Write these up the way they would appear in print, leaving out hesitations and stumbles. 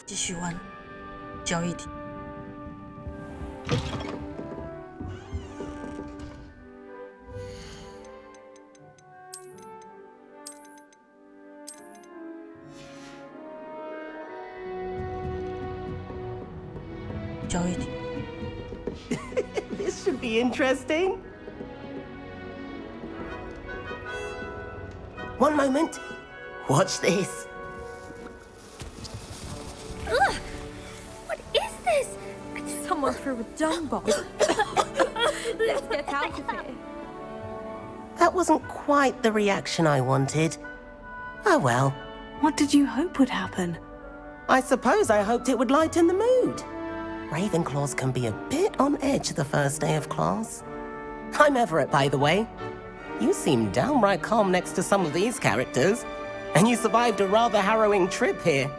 继续玩交易题。交易题。This should be interesting. One moment. Watch this. Ugh! What is this? Someone threw a dung bomb. Let's get out of here. That wasn't quite the reaction I wanted. Oh well. What did you hope would happen? I suppose I hoped it would lighten the mood. Ravenclaws can be a bit on edge the first day of class. I'm Everett, by the way. You seem downright calm next to some of these characters, and you survived a rather harrowing trip here.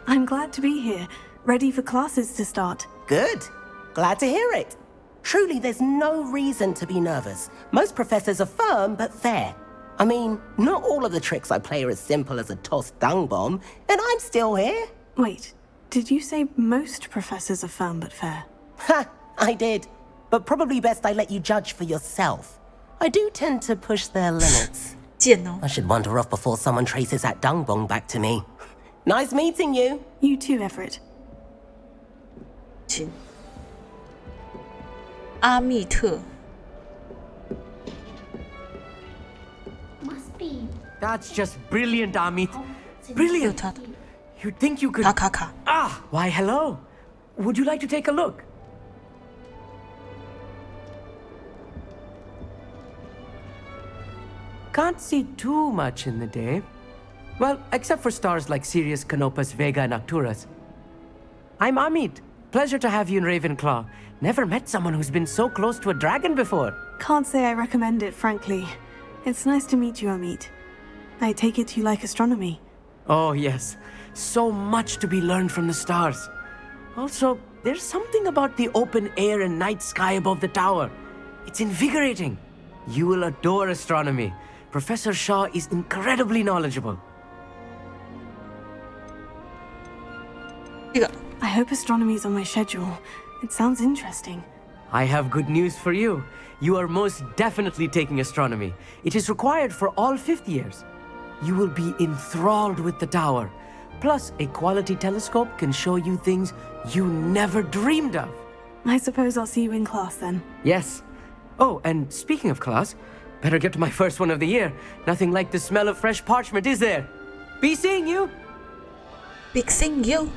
I'm glad to be here, ready for classes to start. Good. Glad to hear it. Truly, there's no reason to be nervous. Most professors are firm but fair. I mean, not all of the tricks I play are as simple as a tossed dung bomb, and I'm still here. Wait, did you say most professors are firm but fair? Ha! I did. But probably best I let you judge for yourself. I do tend to push their limits. 贱哦。 I should wander off before someone traces that dung bomb back to me. Nice meeting you. You too, Everett. 请阿密特。 Must be. That's just brilliant, Amit. 有 Brilliant. 他的 You'd think you could... 卡卡卡。 Ah, why, hello. Would you like to take a look? Can't see too much in the day. Well, except for stars like Sirius, Canopus, Vega, and Arcturus. I'm Amit. Pleasure to have you in Ravenclaw. Never met someone who's been so close to a dragon before. Can't say I recommend it, frankly. It's nice to meet you, Amit. I take it you like astronomy. Oh, yes. So much to be learned from the stars. Also, there's something about the open air and night sky above the tower. It's invigorating. You will adore astronomy. Professor Shaw is incredibly knowledgeable. 这个 I hope astronomy's on my schedule. It sounds interesting. I have good news for you. You are most definitely taking astronomy. It is required for all fifth years. You will be enthralled with the tower. Plus, a quality telescope can show you things you never dreamed of. I suppose I'll see you in class then. Yes. Oh, and speaking of class, better get to my first one of the year. Nothing like the smell of fresh parchment, is there? Be seeing you. Big Thing You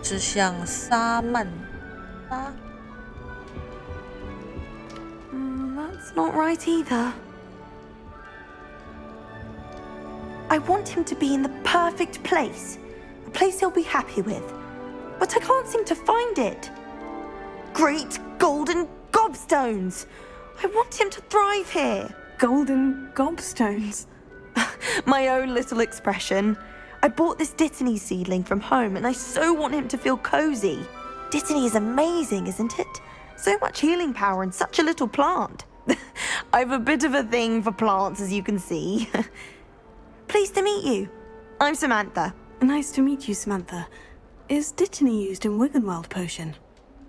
指向沙曼莎。 That's not right either. I want him to be in the perfect place. A place he'll be happy with. But I can't seem to find it. Great golden gobstones! I want him to thrive here. Golden gobstones. My own little expression. I bought this Dittany seedling from home and I so want him to feel cozy. Dittany is amazing, isn't it? So much healing power in such a little plant. I've a bit of a thing for plants, as you can see. Pleased to meet you. I'm Samantha. Nice to meet you, Samantha. Is Dittany used in Wiggenweld potion?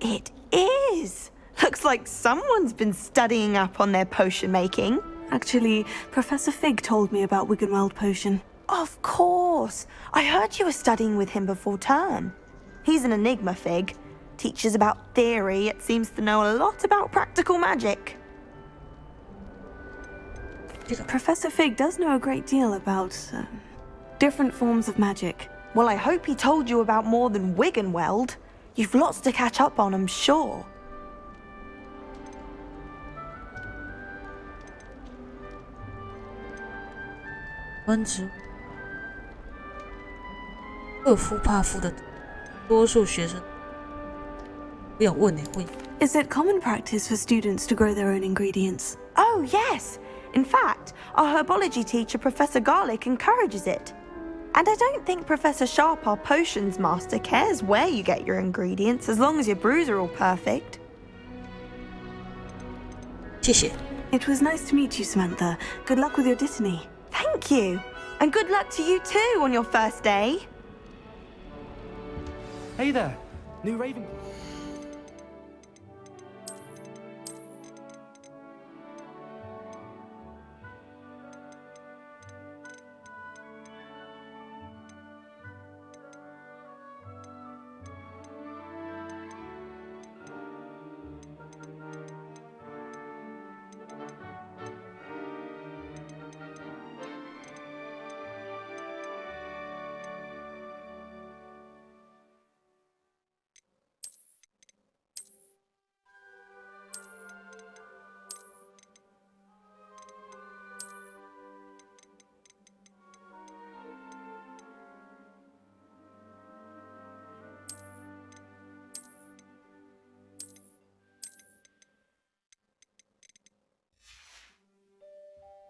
It is. Looks like someone's been studying up on their potion making. Actually, Professor Fig told me about Wiggenweld potion. Of course. I heard you were studying with him before term. He's an enigma, Fig. Teaches about theory, yet seems to know a lot about practical magic. Professor Fig does know a great deal about different forms of magic. Well, I hope he told you about more than Wiggenweld. You've lots to catch up on, I'm sure. 专职赫夫帕夫的多数学生不想问会 Is it common practice for students to grow their own ingredients? Oh, yes. In fact, our herbology teacher, Professor Garlick, encourages it. And I don't think Professor Sharp, our potions master, cares where you get your ingredients as long as your brews are all perfect. 谢谢 It was nice to meet you, Samantha. Good luck with your Dittany. Thank you. And good luck to you too on your first day. Hey there, new Raven.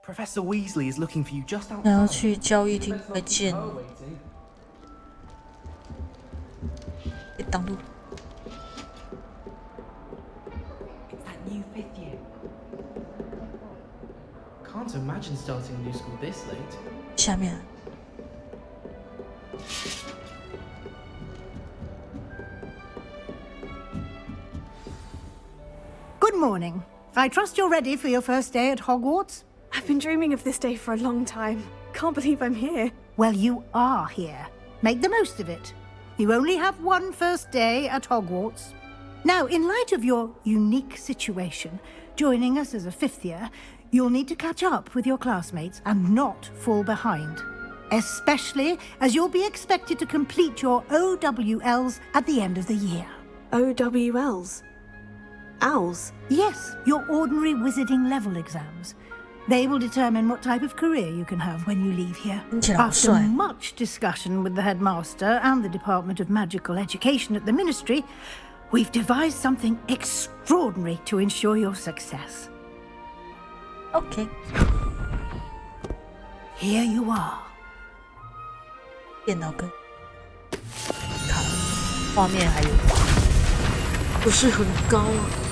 Professor Weasley is looking for you just 还要 outside. 去交易厅会见，别挡路。 It's that new 5th year. Can't imagine starting a new school this late. 下面 Good morning. I trust you're ready for your first day at Hogwarts? I've been dreaming of this day for a long time. Can't believe I'm here. Well, you are here. Make the most of it. You only have one first day at Hogwarts. Now, in light of your unique situation, joining us as a 5th year, you'll need to catch up with your classmates and not fall behind. Especially as you'll be expected to complete your OWLs at the end of the year. OWLs? Owls? Yes, your ordinary wizarding level exams. They will determine what type of career you can have when you leave here. After much discussion with the headmaster and the Department of Magical Education at the Ministry, we've devised something extraordinary to ensure your success. OK， Here you are. 电脑跟卡画面还有不是很高啊。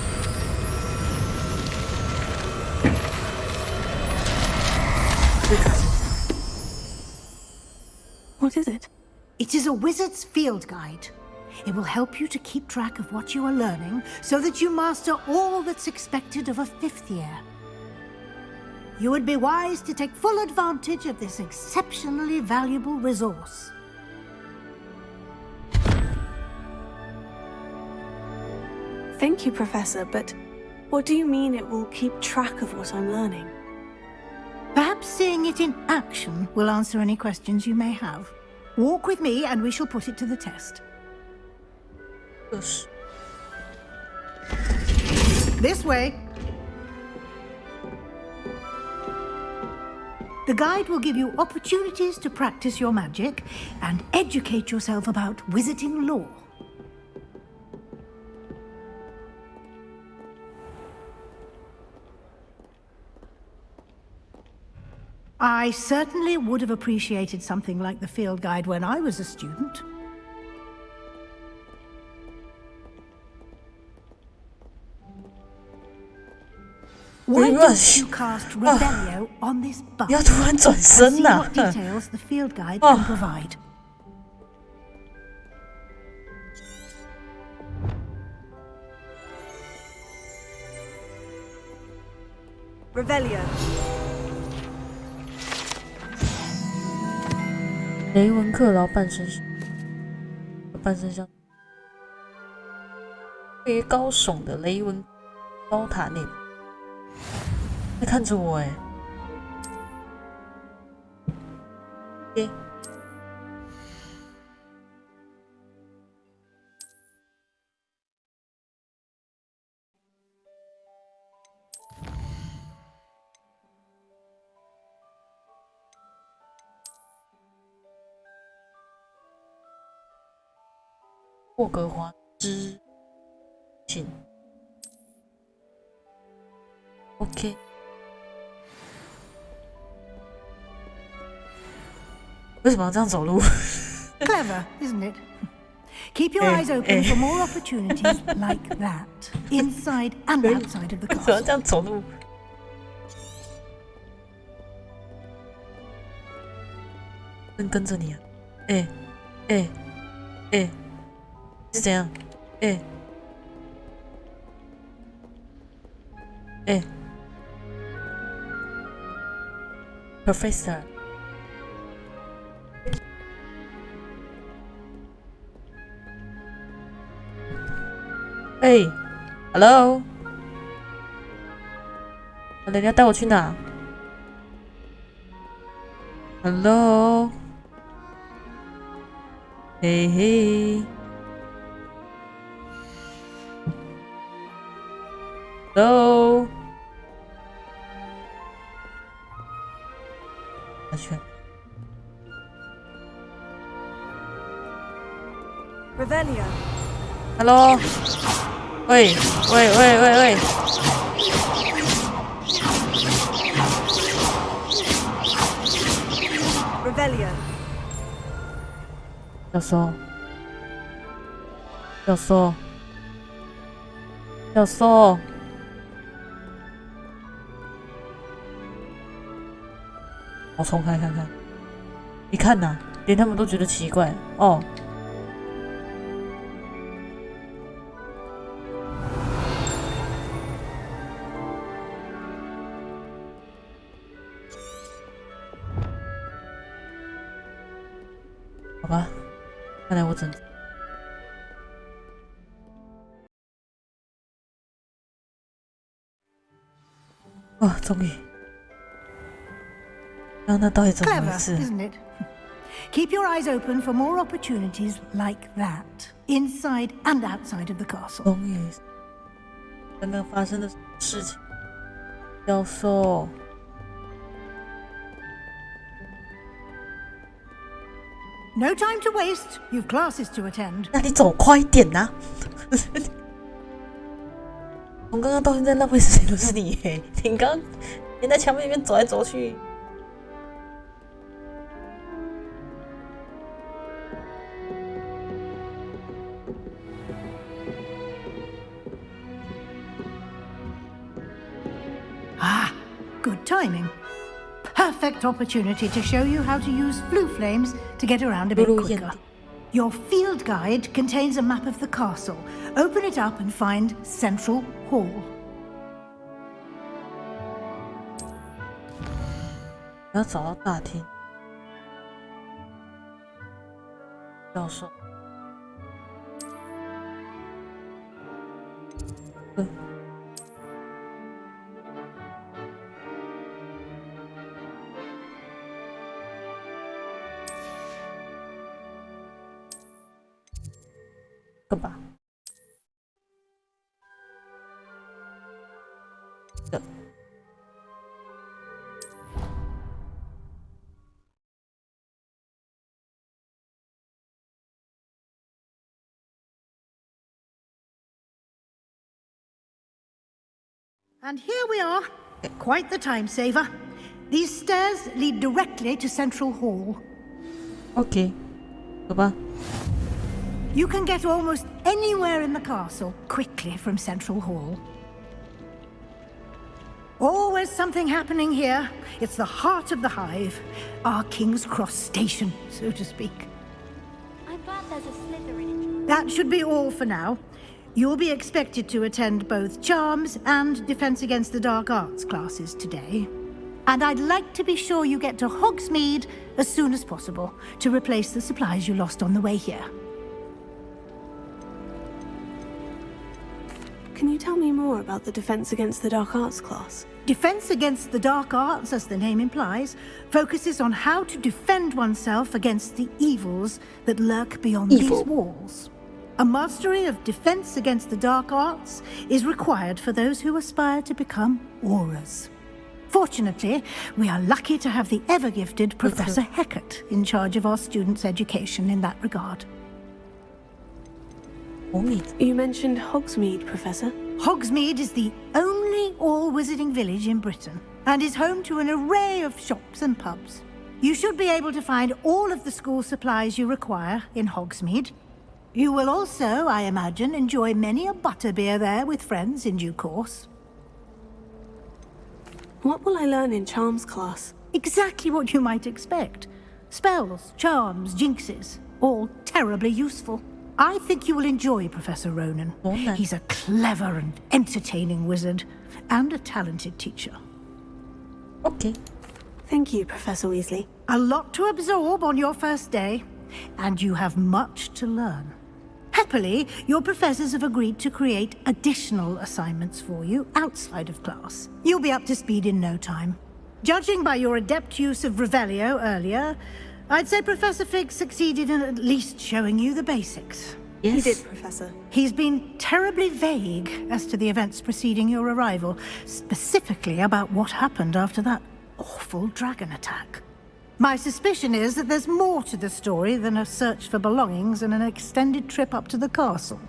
What is it? It is a wizard's field guide. It will help you to keep track of what you are learning so that you master all that's expected of a 5th year. You would be wise to take full advantage of this exceptionally valuable resource. Thank you, Professor, but what do you mean it will keep track of what I'm learning? Perhaps seeing it in action will answer any questions you may have. Walk with me and we shall put it to the test. 就是。 This way. The guide will give you opportunities to practice your magic and educate yourself about wizarding lore. I certainly would have appreciated something like the field guide when I was a student. Why don't you cast Revelio on this button 要突然转 and 身 see 呐、 what details the field guide can provide? Revelio. 雷文克劳半身像特别高耸的雷文高塔内部，在看着我哎。OK。霍格华兹请 OK。为什么要这样走路？ Clever, isn't it? Keep your eyes open for more opportunities like that, inside and outside of the 为什么要 castle. 这样走路？跟着你啊！是怎样？Professor。Hello， 人家带我去哪 ？Hello， 嘿嘿 ，Hello， 下去。Revelio. Hello， 喂。Revelio. 教授，我重开看看。你看呐，连他们都觉得奇怪哦。好吧，看来我真终于，那到底怎么回 Clever, 事？ isn't it? Keep your eyes open for more opportunities like that, inside and outside of the castle. 终于，刚刚发生的事情，教授。No time to waste. You've classes to attend. 那你走快一点呐、从刚刚到现在浪费时间都是你耶，你刚连在墙壁里面走来走去。Good timing. Perfect opportunity to show you how to use flue flames to get around a bit quicker. Your field guide contains a map of the castle. Open it up and find Central Hall. 要找到大厅。教授。干吧。And here we are. Quite the time saver. These stairs lead directly to Central Hall. OK， 走吧。You can get almost anywhere in the castle quickly from Central Hall. Always something happening here. It's the heart of the hive, our King's Cross station, so to speak. I'm glad there's a Slytherin. That should be all for now. You'll be expected to attend both Charms and Defense Against the Dark Arts classes today. And I'd like to be sure you get to Hogsmeade as soon as possible to replace the supplies you lost on the way here. Can you tell me more about the Defense Against the Dark Arts class? Defense Against the Dark Arts, as the name implies, focuses on how to defend oneself against the evils that lurk beyond these walls. A mastery of Defense Against the Dark Arts is required for those who aspire to become Aurors. Fortunately, we are lucky to have the ever-gifted Professor Hecat in charge of our students' education in that regard. You mentioned Hogsmeade, Professor. Hogsmeade is the only all-wizarding village in Britain and is home to an array of shops and pubs. You should be able to find all of the school supplies you require in Hogsmeade. You will also, I imagine, enjoy many a butterbeer there with friends in due course. What will I learn in Charms class? Exactly what you might expect. Spells, charms, jinxes, all terribly useful. I think you will enjoy Professor Ronan. He's a clever and entertaining wizard, and a talented teacher. OK， Thank you, Professor Weasley. A lot to absorb on your first day, and you have much to learn. Happily, your professors have agreed to create additional assignments for you outside of class. You'll be up to speed in no time. Judging by your adept use of Revelio earlier, I'd say Professor Fig succeeded in at least showing you the basics. Yes. He did, Professor. He's been terribly vague as to the events preceding your arrival, specifically about what happened after that awful dragon attack. My suspicion is that there's more to the story than a search for belongings and an extended trip up to the castle.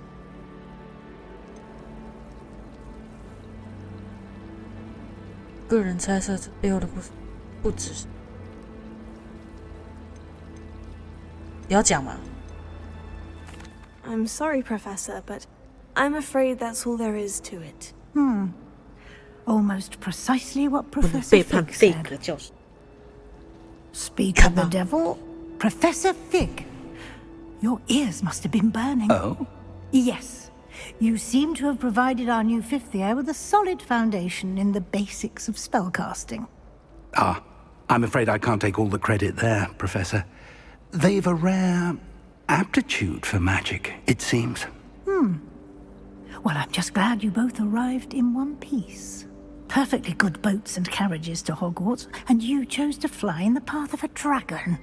个人猜测这背后的故事不只是。你要讲吗？ I'm sorry, Professor, but I'm afraid that's all there is to it. Almost precisely what 不能 Professor 背叛 Fig 贝 said. 格教授。 Speak of the devil, Professor Fig. Your ears must have been burning. Oh? Yes. You seem to have provided our new fifth year with a solid foundation in the basics of spellcasting. Ah, I'm afraid I can't take all the credit there, Professor. They've a rare aptitude for magic, it seems. Well, I'm just glad you both arrived in one piece. Perfectly good boats and carriages to Hogwarts, and you chose to fly in the path of a dragon.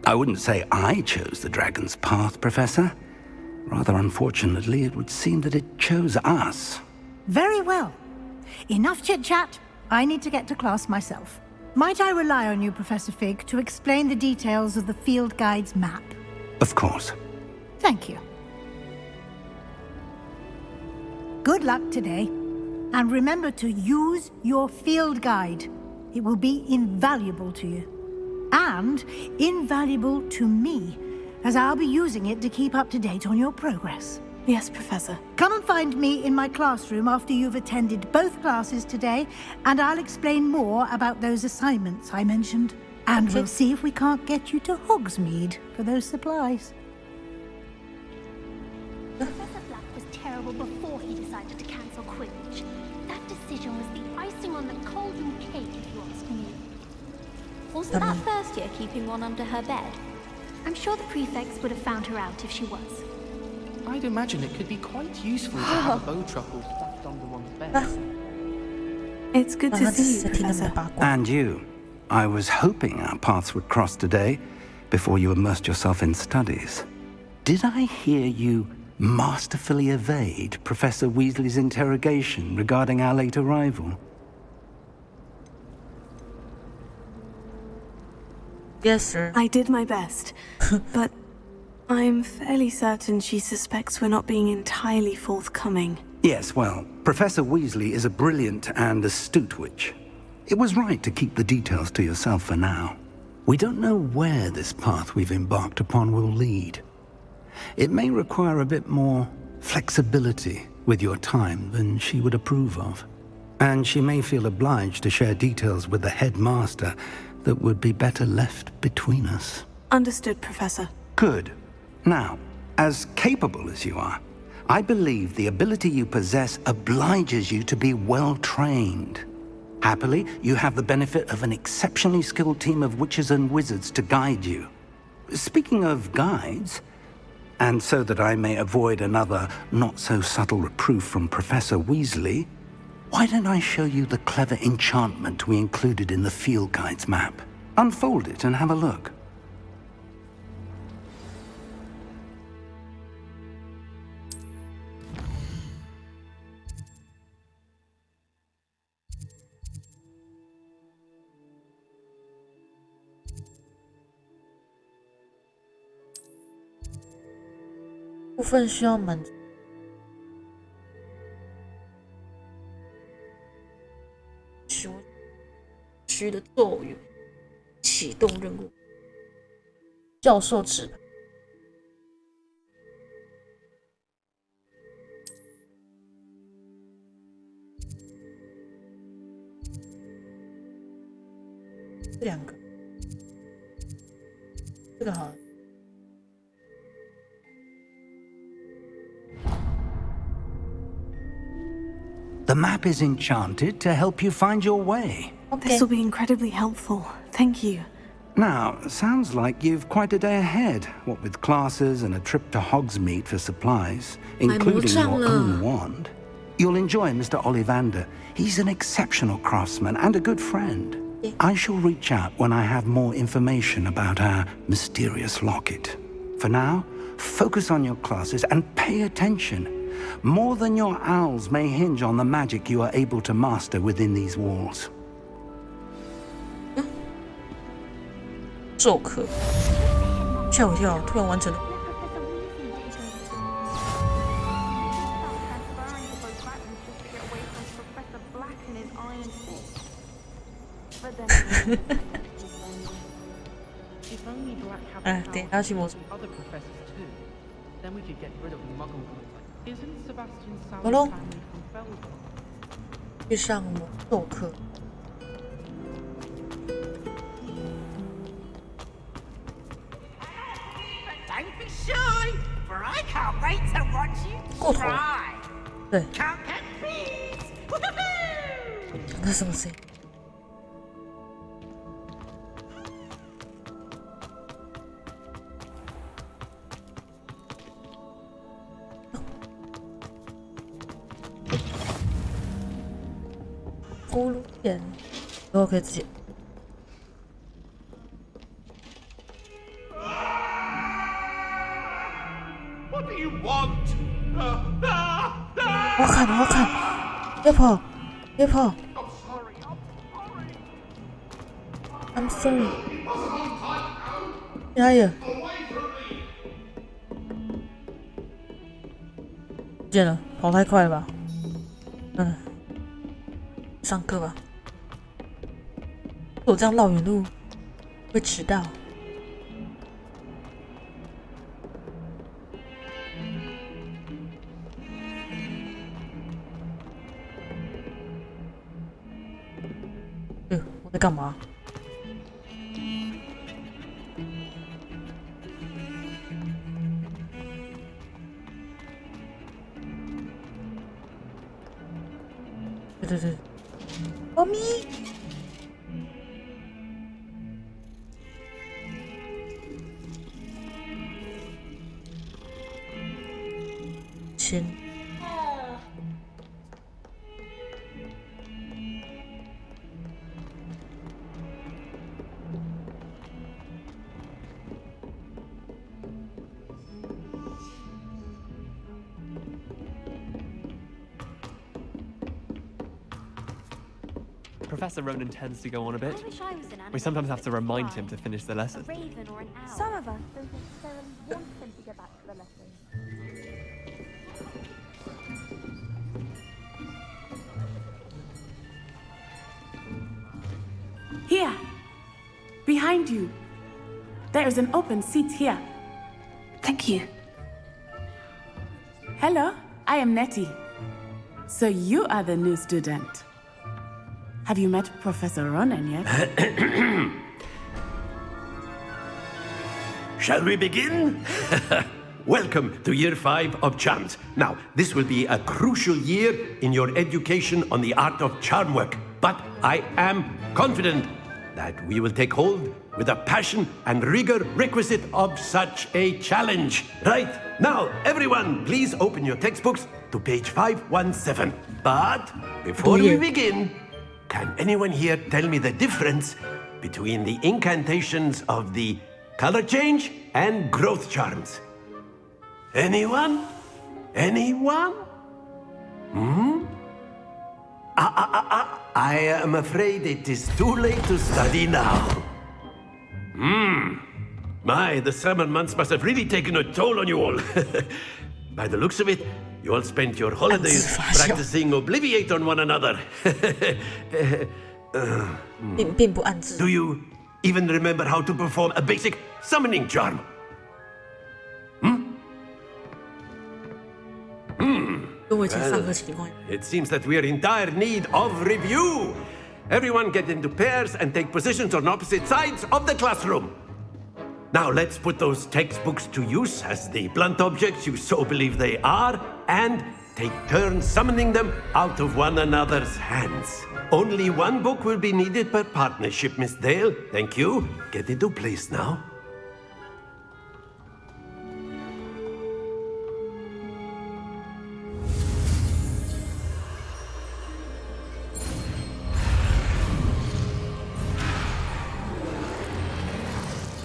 I wouldn't say I chose the dragon's path, Professor. Rather unfortunately, it would seem that it chose us. Very well. Enough chit-chat. I need to get to class myself. Might I rely on you, Professor Fig, to explain the details of the field guide's map? Of course. Thank you. Good luck today. And remember to use your field guide. It will be invaluable to you. And invaluable to me, as I'll be using it to keep up to date on your progress. Yes, Professor. Come and find me in my classroom after you've attended both classes today, and I'll explain more about those assignments I mentioned. And we'll see if we can't get you to Hogsmeade for those supplies. Professor Black was terrible before he decided to cancel Quidditch. That decision was the icing on the golden cake, if you ask me. Wasn't that first year keeping one under her bed? I'm sure the prefects would have found her out if she was. I'd imagine it could be quite useful to have a bow truckle stuffed under one's bed. It's good to see you, 听他们的 Professor. 八卦。 And you. I was hoping our paths would cross today, before you immersed yourself in studies. Did I hear you masterfully evade Professor Weasley's interrogation regarding our late arrival? Yes, sir. I did my best, but I'm fairly certain she suspects we're not being entirely forthcoming. Yes, well, Professor Weasley is a brilliant and astute witch. It was right to keep the details to yourself for now. We don't know where this path we've embarked upon will lead. It may require a bit more flexibility with your time than she would approve of. And she may feel obliged to share details with the headmaster that would be better left between us. Understood, Professor. Good. Now, as capable as you are, I believe the ability you possess obliges you to be well trained. Happily, you have the benefit of an exceptionally skilled team of witches and wizards to guide you. Speaking of guides, and so that I may avoid another not-so-subtle reproof from Professor Weasley, why don't I show you the clever enchantment we included in the field guide's map? Unfold it and have a look. 部分需要满足需的咒语，启动任务。教授指派。这两个。这个好了。The map is enchanted to help you find your way. Okay. This will be incredibly helpful. Thank you. Now, sounds like you've quite a day ahead, what with classes and a trip to Hogsmeade for supplies, including your own wand. You'll enjoy Mr. Ollivander. He's an exceptional craftsman and a good friend. I shall reach out when I have more information about our mysterious locket. For now, focus on your classes and pay attention. More than your owls may hinge on the magic you are able to master within these walls. 授课，吓我一跳，突然完成了。哎，等一下去魔术。好喽，去上魔术课。过头了，对。那什么声音？咕噜点，然后可以直接。What do you want? 我看，别跑，别跑。I'm sorry. 哎呀，不见了，跑太快了吧？上课吧。我这样绕远路会迟到。我在干嘛？对，猫咪。钱。Professor Ronan tends to go on a bit. I wish I was an animal. We sometimes have to remind him to finish the lesson. A raven or an owl. Some of us don't necessarily want him to go back to the lesson. Here, behind you. There is an open seat here. Thank you. Hello, I am Nettie. So you are the new student. Have you met Professor Ronan yet? Shall we begin? Welcome to Year 5 of Charms. Now, this will be a crucial year in your education on the art of charm work. But I am confident that we will take hold with the passion and rigor requisite of such a challenge. Right, now, everyone, please open your textbooks to page 517. But before we begin, can anyone here tell me the difference between the incantations of the color change and growth charms? Anyone? Anyone? I am afraid it is too late to study now. My, the summer months must have really taken a toll on you all. By the looks of it, you all spent your holidays practicing Obliviate on one another. Do you even remember how to perform a basic summoning charm? Well, it seems that we are in dire need of review. Everyone get into pairs and take positions on opposite sides of the classroom. Now let's put those textbooks to use as the blunt objects you so believe they are, and take turns summoning them out of one another's hands. Only one book will be needed per partnership, Miss Dale. Thank you. Get into place now.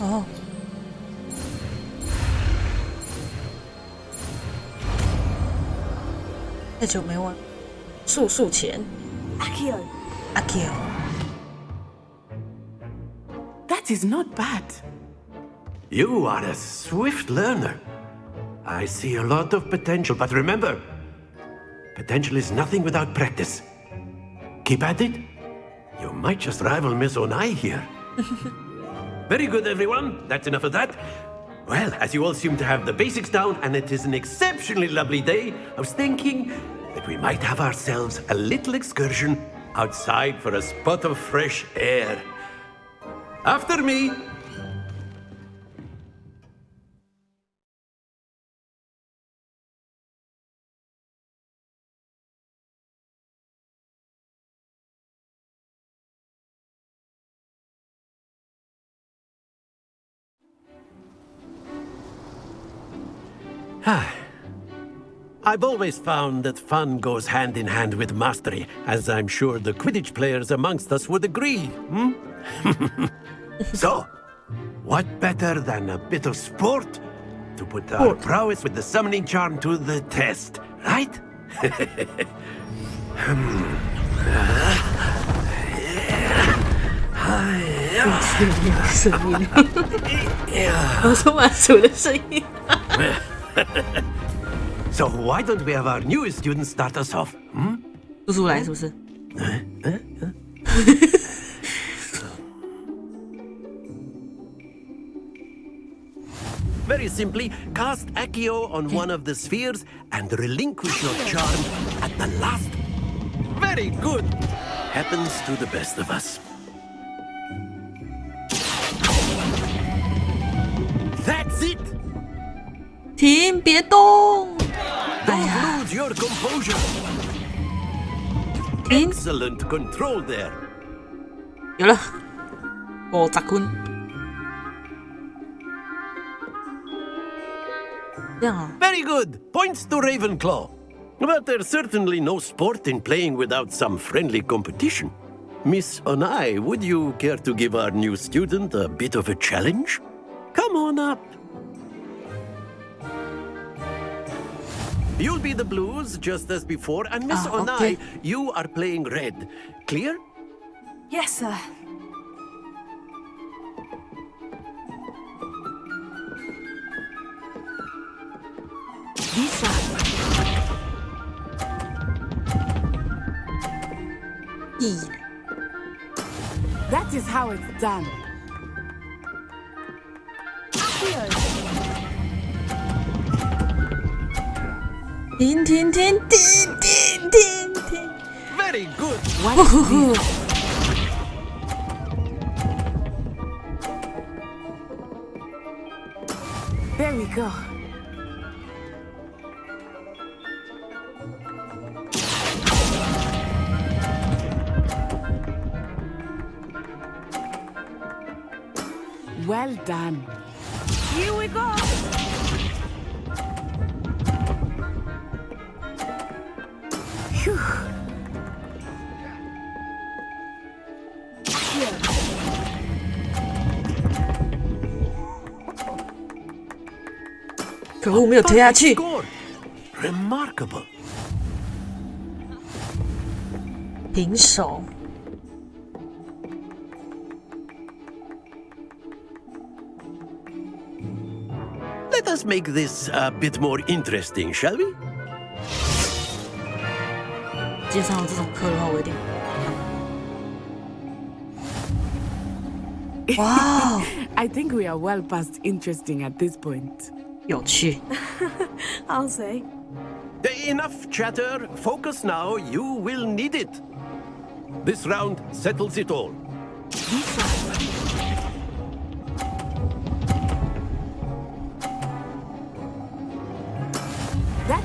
Oh. 太久没玩，数钱。Akio. That is not bad. You are a swift learner. I see a lot of potential, but remember, potential is nothing without practice. Keep at it. You might just rival Miss Onai here. Very good, everyone. That's enough of that. Well, as you all seem to have the basics down, and it is an exceptionally lovely day, I was thinking that we might have ourselves a little excursion outside for a spot of fresh air. After me. I've always found that fun goes hand in hand with mastery, as I'm sure the Quidditch players amongst us would agree. So, what better than a bit of sport to put our prowess with the summoning charm to the test, right? So why don't we have our newest student start us off? 叔叔来是不是？ Very simply, cast Accio on one of the spheres and relinquish your charm at the last. Very good. Happens to the best of us. That's it. 停，别动！ Don't lose your composure. Excellent control there. 有了，50分。这样啊。Very good. Points to Ravenclaw. But there's certainly no sport in playing without some friendly competition. Miss Onai, would you care to give our new student a bit of a challenge? Come on up. You'll be the blues, just as before, and Miss Onai, you are playing red. Clear? Yes, sir. Lisa. That is how it's done. Tin. Very good. There we go. Well done. Here we go. Phew. Remarkable. 平手。 Let us make this a bit more interesting, shall we? 接上了这种课的话，我有点。Wow! I think we are well past interesting at this point. 有趣。I'll say. Enough chatter. Focus now. You will need it. This round settles it all.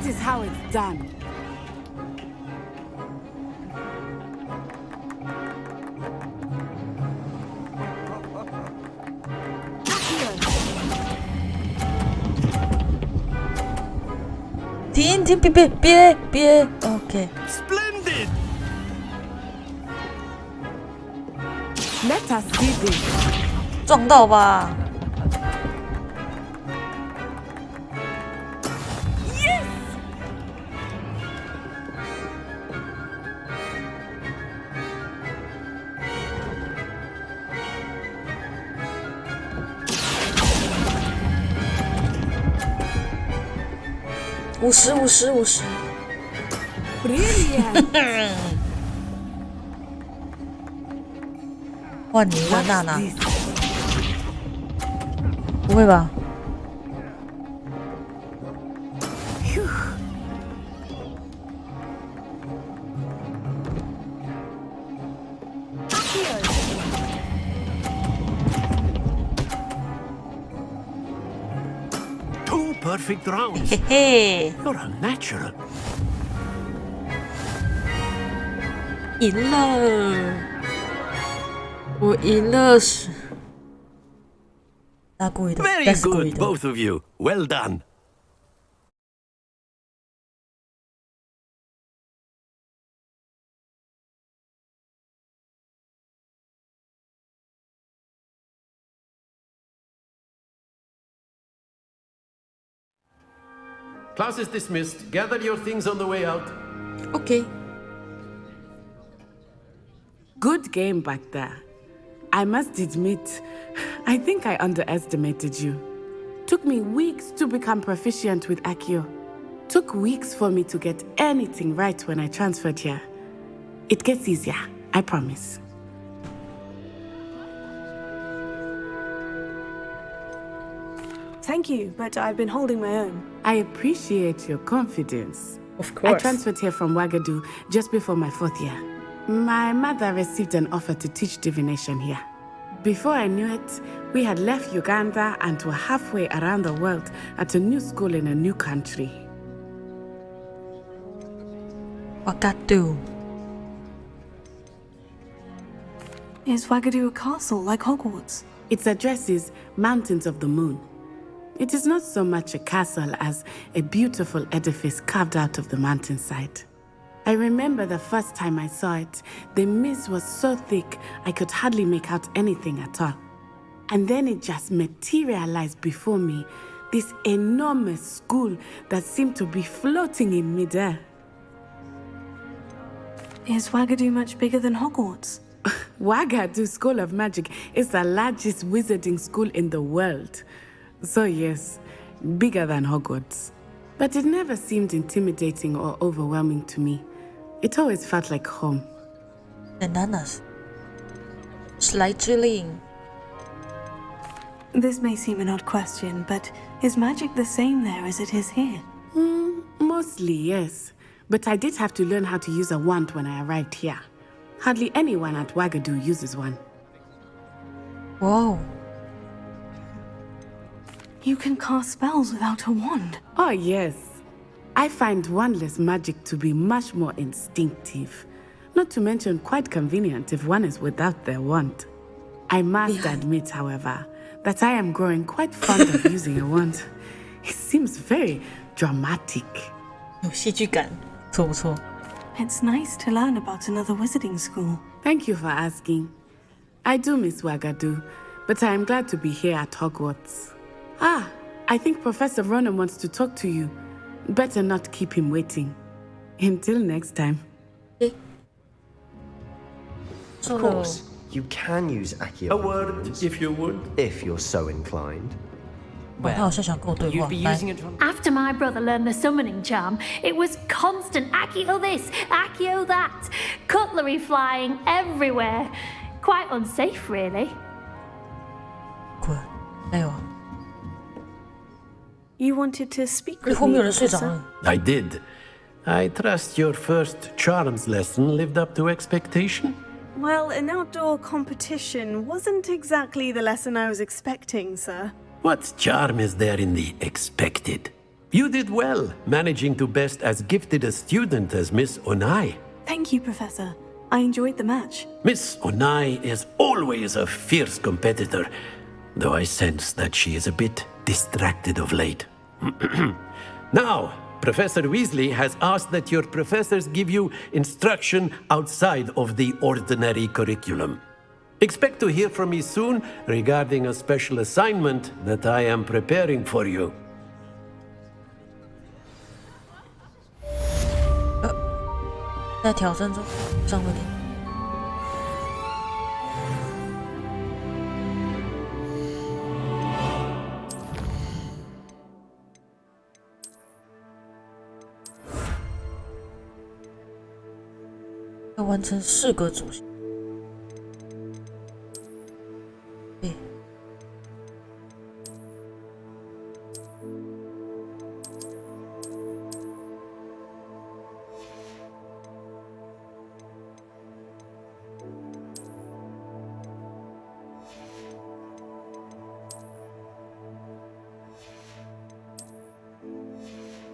is how it's done. Accio. 停！别 ！OK。 Splendid! Let us see this. 撞到吧！ 50。Brilliant. 换你了，娜娜。不会吧？ 2 perfect rounds. 嘿嘿， You're a natural. 赢了！我赢了是。他故意的， Very 但是故意 good, 的。 both of you. Well done. Class is dismissed. Gather your things on the way out. OK。 Good game back there. I must admit, I think I underestimated you. Took me weeks to become proficient with Accio. Took weeks for me to get anything right when I transferred here. It gets easier, I promise. Thank you, but I've been holding my own. I appreciate your confidence. Of I course. transferred here from Ouagadougou just before my 4th year. My mother received an offer to teach divination here. Before I knew it, we had left Uganda and were halfway around the world at a new school in a new country. Ouagadougou. Is Ouagadougou a castle like Hogwarts? Its address is Mountains of the Moon. It is not so much a castle as a beautiful edifice carved out of the mountainside. I remember the first time I saw it, the mist was so thick I could hardly make out anything at all. And then it just materialized before me, this enormous school that seemed to be floating in midair. Is Ouagadougou much bigger than Hogwarts? Ouagadougou School of Magic is the largest wizarding school in the world. So yes, bigger than Hogwarts. But it never seemed intimidating or overwhelming to me. It always felt like home. Bananas. Slightly. This may seem an odd question, but is magic the same there as it is here? Mostly, yes. But I did have to learn how to use a wand when I arrived here. Hardly anyone at Ouagadougou uses one. Whoa. You can cast spells without a wand. Oh, yes. I find wandless magic to be much more instinctive. Not to mention quite convenient if one is without their wand. I must admit, however, that I am growing quite fond of using a wand. It seems very dramatic. 有戏剧感，错不错？ It's nice to learn about another wizarding school. Thank you for asking. I do miss Ouagadougou, but I am glad to be here at Hogwarts. Ah, I think Professor Ronan wants to talk to you. Better not keep him waiting. Until next time. Of course, you can use Accio. A word, if you would. If you're so inclined. 他好像想跟我对话。来， After my brother learned the summoning charm, it was constant Accio this, Accio that, cutlery flying everywhere. Quite unsafe, really. 滚，加油！ You wanted to speak 这 with 后面 me, 有人睡着 Professor? 了。 I did. I trust your first charms lesson lived up to expectation. Well, an outdoor competition wasn't exactly the lesson I was expecting, sir. What charm is there in the expected? You did well, managing to best as gifted a student as Miss Onai. Thank you, Professor. I enjoyed the match. Miss Onai is always a fierce competitor, though I sense that she is a bit distracted of late. Now, Professor Weasley has asked that your professors give you instruction outside of the ordinary curriculum. Expect to hear from me soon regarding a special assignment that I am preparing for you. 在挑战中上了点。要完成4个主线。对。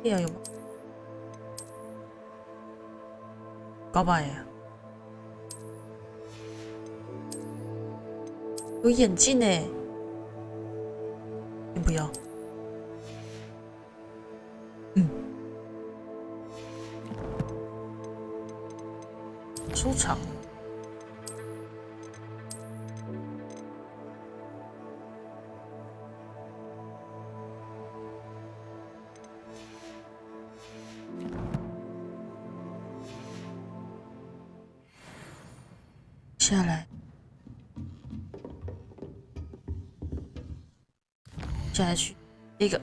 这样有吗？告白呀！有眼镜呢，先不要。出场。下来，下来去第一个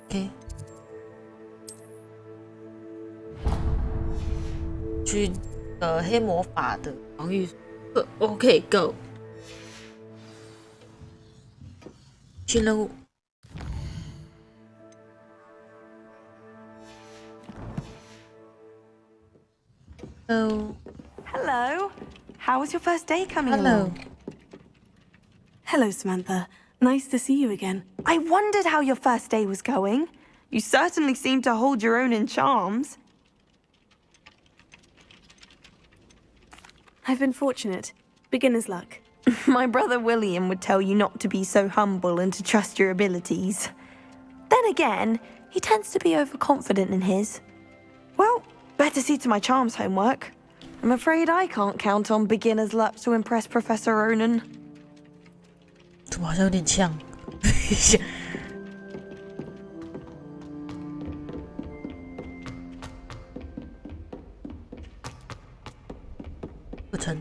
，OK， 去黑魔法的防御，OK Go， 新任务。Hello. How was your first day coming along? Hello, Samantha. Nice to see you again. I wondered how your first day was going. You certainly seem to hold your own in charms. I've been fortunate. Beginner's luck. My brother William would tell you not to be so humble and to trust your abilities. Then again, he tends to be overconfident in his. Well, better see to my charms homework. I'm afraid I can't count on beginner's luck to impress Professor Ronan. 怎么好像有点呛？不成。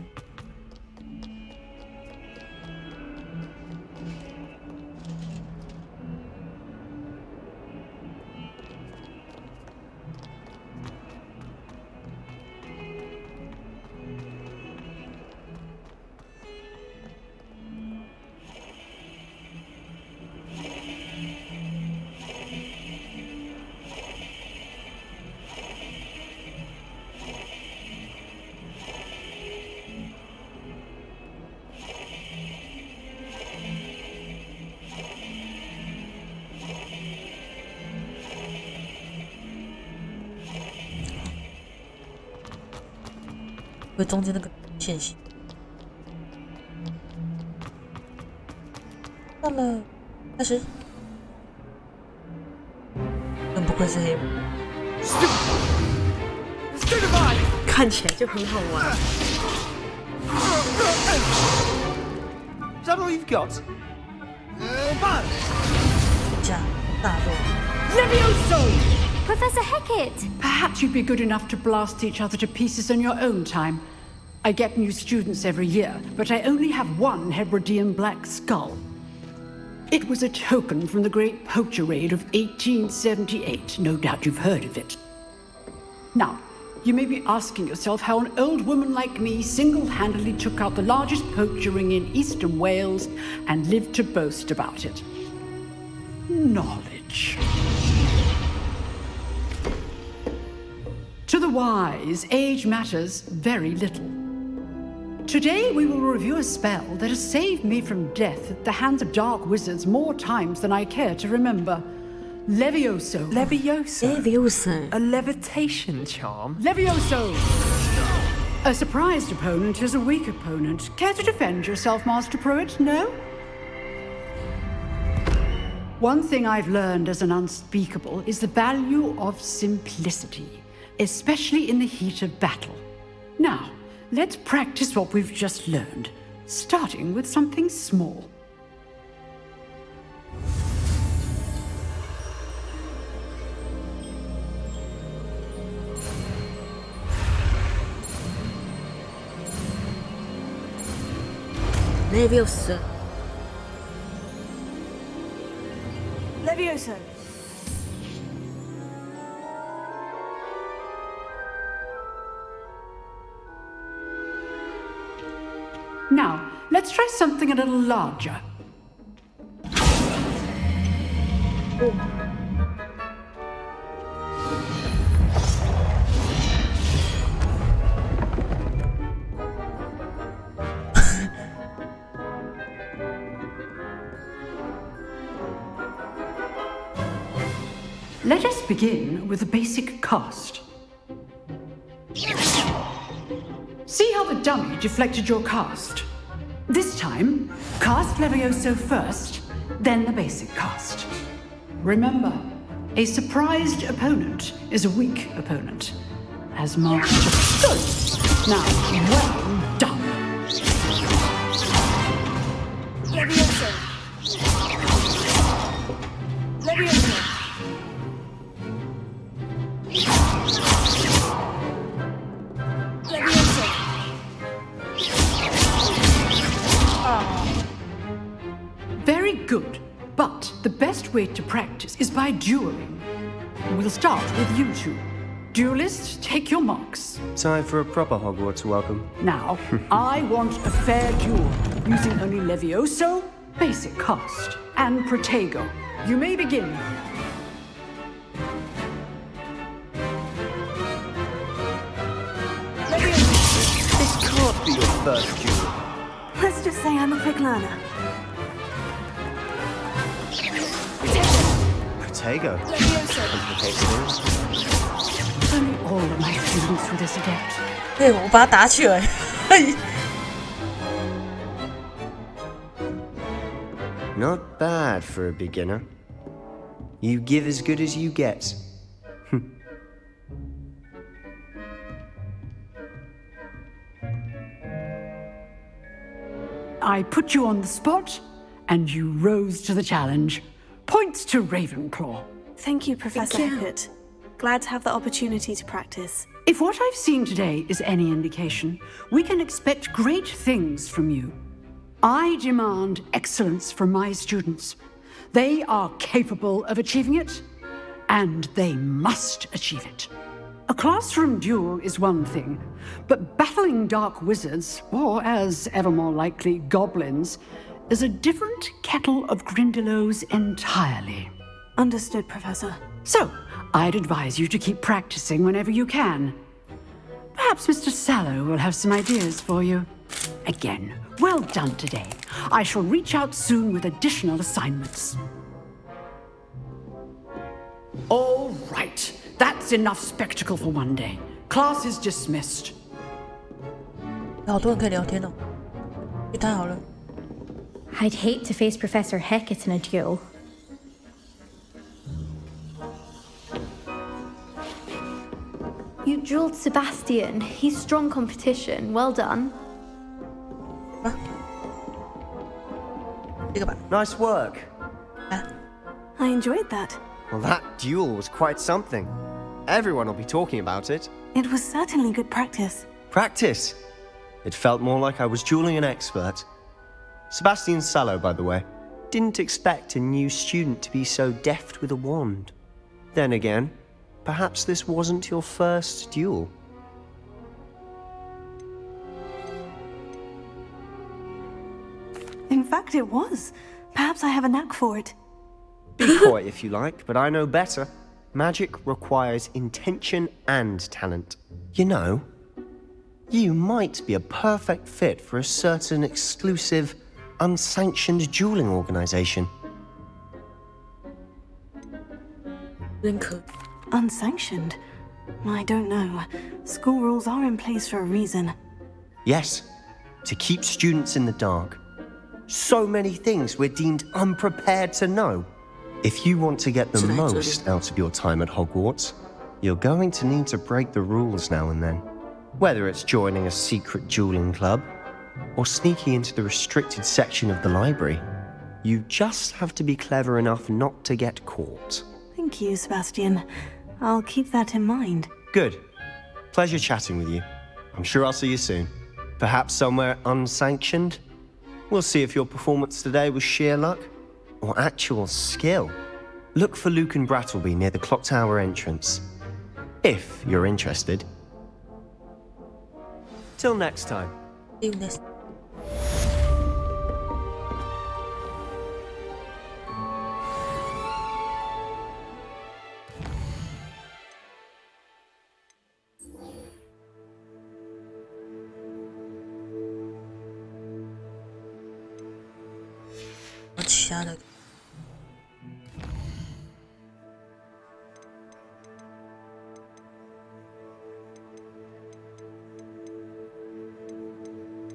中间那个线性，到了，开始。真不愧是黑魔，看起来就很好玩。Is that all you've got? Bad. 加大落。Levioso! Professor Hecat! Perhaps you'd be good enough to blast each other to pieces on your own time. I get new students every year, but I only have one Hebridean black skull. It was a token from the Great Poacher Raid of 1878. No doubt you've heard of it. Now, you may be asking yourself how an old woman like me single-handedly took out the largest poacher ring in eastern Wales and lived to boast about it. Knowledge. To the wise, age matters very little. Today we will review a spell that has saved me from death at the hands of dark wizards more times than I care to remember. Levioso. Levioso. A levitation charm? Levioso! A surprised opponent is a weak opponent. Care to defend yourself, Master Pruitt? No? One thing I've learned as an unspeakable is the value of simplicity, especially in the heat of battle. Now, let's practice what we've just learned, starting with something small. Levioso. Levioso. Now, let's try something a little larger. Let us begin with a basic cast. See how the dummy deflected your cast? This time, cast Levioso first, then the basic cast. Remember, a surprised opponent is a weak opponent. As Master. Good! Now, well done! Levioso. Levioso. Very good, but the best way to practice is by dueling. We'll start with you two. Duelists, take your marks. Time for a proper Hogwarts welcome. Now, I want a fair duel, using only Levioso, basic cast, and Protego. You may begin. This can't be your first duel. Let's just say I'm a quick learner. Protego. Complicates things. Only all of my students were this adept. 对，我把他打起来。 Not bad for a beginner. You give as good as you get. I put you on the spot, and you rose to the challenge. Points to Ravenclaw. Thank you, Professor Hecat. Glad to have the opportunity to practice. If what I've seen today is any indication, we can expect great things from you. I demand excellence from my students. They are capable of achieving it, and they must achieve it. A classroom duel is one thing, but battling dark wizards, or as ever more likely, goblins, is a different kettle of Grindylows entirely. Understood, Professor. So, I'd advise you to keep practicing whenever you can. Perhaps Mr. Sallow will have some ideas for you. Again, well done today. I shall reach out soon with additional assignments. All right, that's enough spectacle for one day. Class is dismissed. 好多人可以聊天哦，也太好了。 I'd hate to face Professor Hecat in a duel. You drilled Sebastian. He's strong competition. Well done. Nice work. I enjoyed that. Well, that duel was quite something. Everyone will be talking about it. It was certainly good practice. Practice? It felt more like I was dueling an expert. Sebastian Sallow, by the way. Didn't expect a new student to be so deft with a wand. Then again, perhaps this wasn't your first duel. In fact, it was. Perhaps I have a knack for it. Be coy if you like, but I know better. Magic requires intention and talent. You know, You might be a perfect fit for a certain exclusive, unsanctioned dueling organization. Unsanctioned? I don't know. School rules are in place for a reason. Yes, to keep students in the dark. So many things we're deemed unprepared to know. If you want to get the most out of your time at Hogwarts, you're going to need to break the rules now and then. Whether it's joining a secret dueling club, or sneaking into the restricted section of the library, you just have to be clever enough not to get caught. Thank you, Sebastian. I'll keep that in mind. Good. Pleasure chatting with you. I'm sure I'll see you soon. Perhaps somewhere unsanctioned? We'll see if your performance today was sheer luck or actual skill. Look for Luke and Brattleby near the clock tower entrance, if you're interested. Till next time. Illness.其他的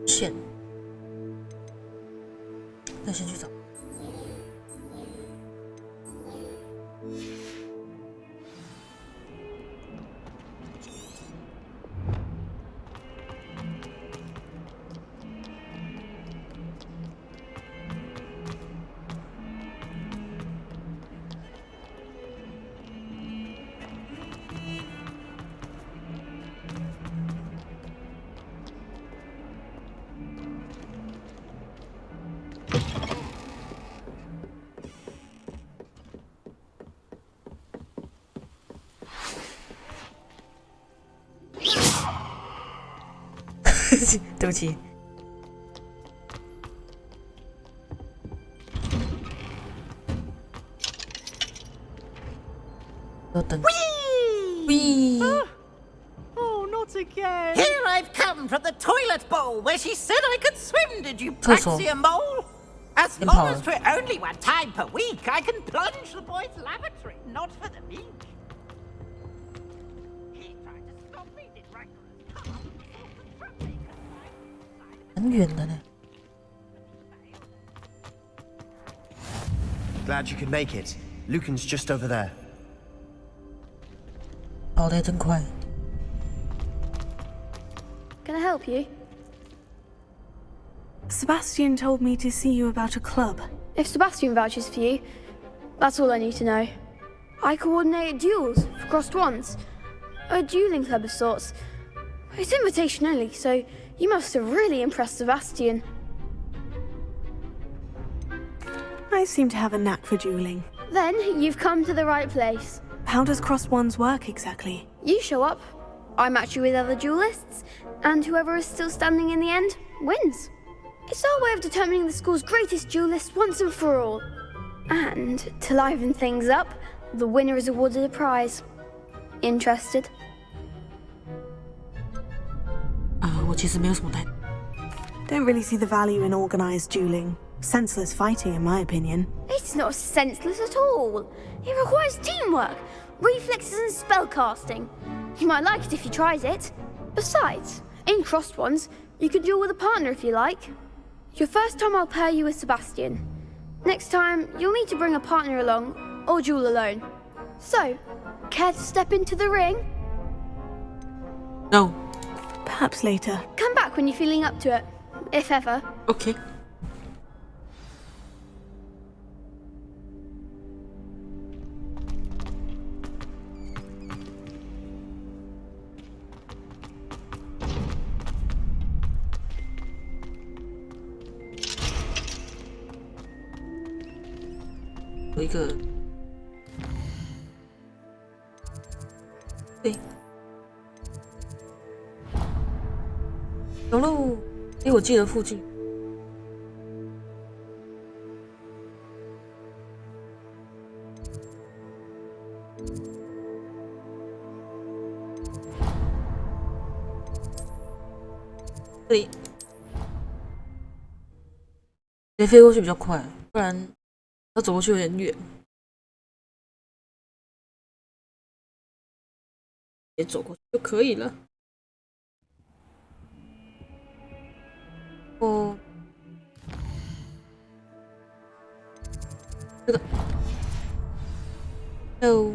线，那先去找。对不起。要等。Whee! Oh, not again. Here I've come from the toilet bowl where she said I could swim, did you praxia mole? As long as we're only one time per week, I can plunge the boys' lavatory, not for the meek. He tried to stop me, did Ragnar's car. 很远的呢。 Glad you could make it. Lucan's just over there. 跑得真快。 Can I help you? Sebastian told me to see you about a club. If Sebastian vouches for you, that's all I need to know. I coordinate duels for crossed wands. A dueling club of sorts. It's invitation only, so you must have really impressed Sebastian. I seem to have a knack for dueling. Then you've come to the right place. How does crossed wands work exactly? You show up, I match you with other duelists, and whoever is still standing in the end wins. It's our way of determining the school's greatest duelist once and for all. And to liven things up, the winner is awarded a prize. Interested? 我其实没有什么太。 Don't really see the value in organized dueling. Senseless fighting, in my opinion. It's not senseless at all. It requires teamwork, reflexes and spellcasting. You might like it if you tried it. Besides, in crossed ones, you could duel with a partner if you like. Your first time I'll pair you with Sebastian. Next time, you'll need to bring a partner along, or duel alone. So, care to step into the ring? No. Perhaps later. Come back when you're feeling up to it, if ever. Okay.有一个，对，走路，我记得附近。这里，直接飞过去比较快，不然要走过去有点远。直接走过去就可以了。哦，这个，哦。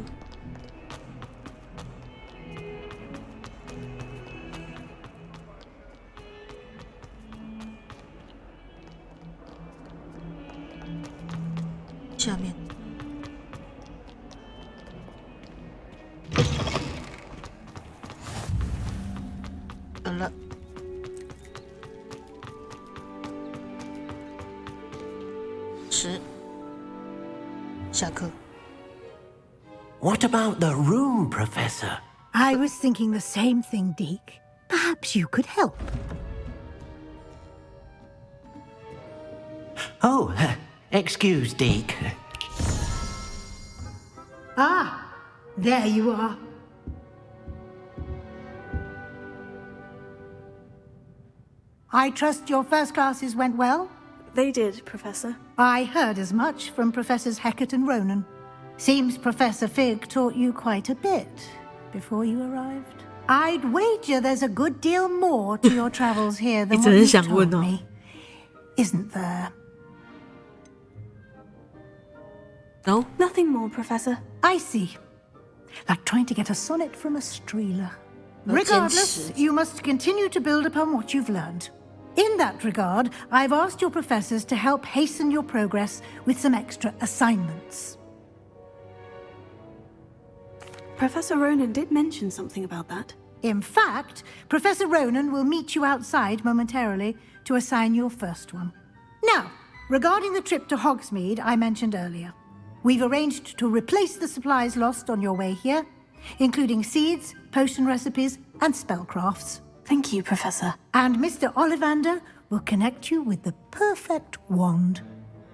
下面，完了，下课。What about the room, Professor? I was thinking the same thing, Deke. Perhaps you could help. Oh, excuse, Deke. Ah, there you are. I trust your first classes went well? They did, Professor. I heard as much from Professors Hecat and Ronan. Seems Professor Fig taught you quite a bit before you arrived. I'd wager there's a good deal more to your travels here than what you told me. Isn't there? No? Nothing more, Professor. I see. Like trying to get a sonnet from a streeler. Regardless, you must continue to build upon what you've learned. In that regard, I've asked your professors to help hasten your progress with some extra assignments. Professor Ronan did mention something about that. In fact, Professor Ronan will meet you outside momentarily to assign your first one. Now, regarding the trip to Hogsmeade I mentioned earlier, we've arranged to replace the supplies lost on your way here, including seeds, potion recipes, and spellcrafts. Thank you, Professor. And Mr. Ollivander will connect you with the perfect wand.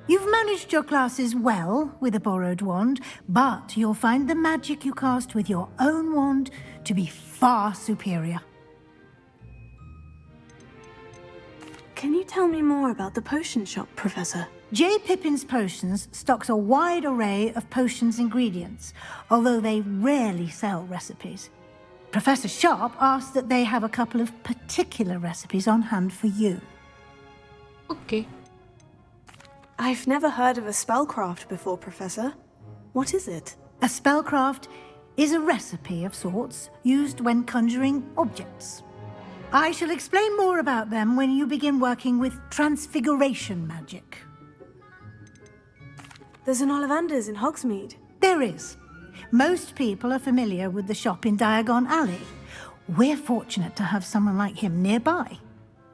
You've managed your classes well with a borrowed wand, but you'll find the magic you cast with your own wand to be far superior. Can you tell me more about the potion shop, Professor? J. Pippin's Potions stocks a wide array of potions ingredients, although they rarely sell recipes. Professor Sharp asked that they have a couple of particular recipes on hand for you. Okay. I've never heard of a spellcraft before, Professor. What is it? A spellcraft is a recipe of sorts used when conjuring objects. I shall explain more about them when you begin working with transfiguration magic. There's an Ollivander's in Hogsmeade. There is. Most people are familiar with the shop in Diagon Alley. We're fortunate to have someone like him nearby.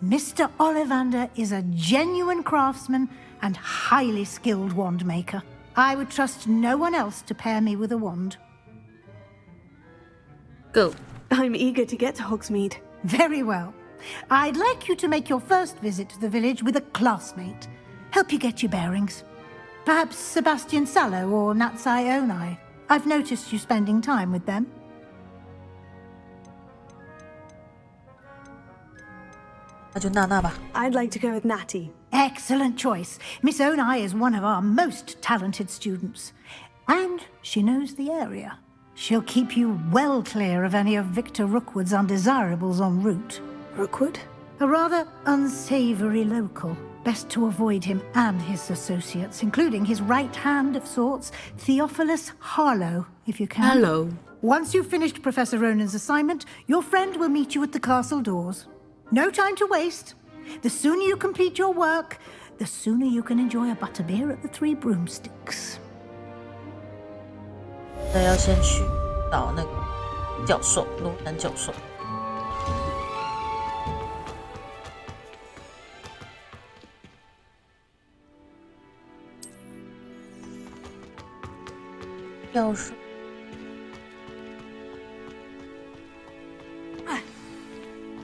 Mr. Ollivander is a genuine craftsman and highly skilled wand maker. I would trust no one else to pair me with a wand. Go. I'm eager to get to Hogsmeade. Very well. I'd like you to make your first visit to the village with a classmate. Help you get your bearings. Perhaps Sebastian Sallow or Natsai Onai. I've noticed you spending time with them. I'd like to go with Natty. Excellent choice. Miss Onai is one of our most talented students. And she knows the area. She'll keep you well clear of any of Victor Rookwood's undesirables en route. Rookwood? A rather unsavory local. Best to avoid him and his associates, including his right hand of sorts, Theophilus Harlow, if you can. Hello. Once you've finished Professor Ronan's assignment, your friend will meet you at the castle doors. No time to waste. The sooner you complete your work, the sooner you can enjoy a butterbeer at the Three Broomsticks. 那要先去找那个教授，罗南教授。教授。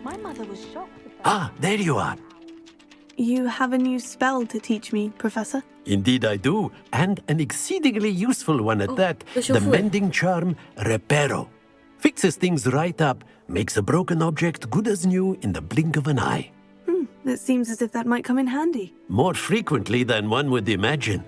My mother was shocked. Ah, there you are. You have a new spell to teach me, Professor? Indeed I do, and an exceedingly useful one at that. The mending charm, Reparo. Fixes things right up, makes a broken object good as new in the blink of an eye. It seems as if that might come in handy. More frequently than one would imagine.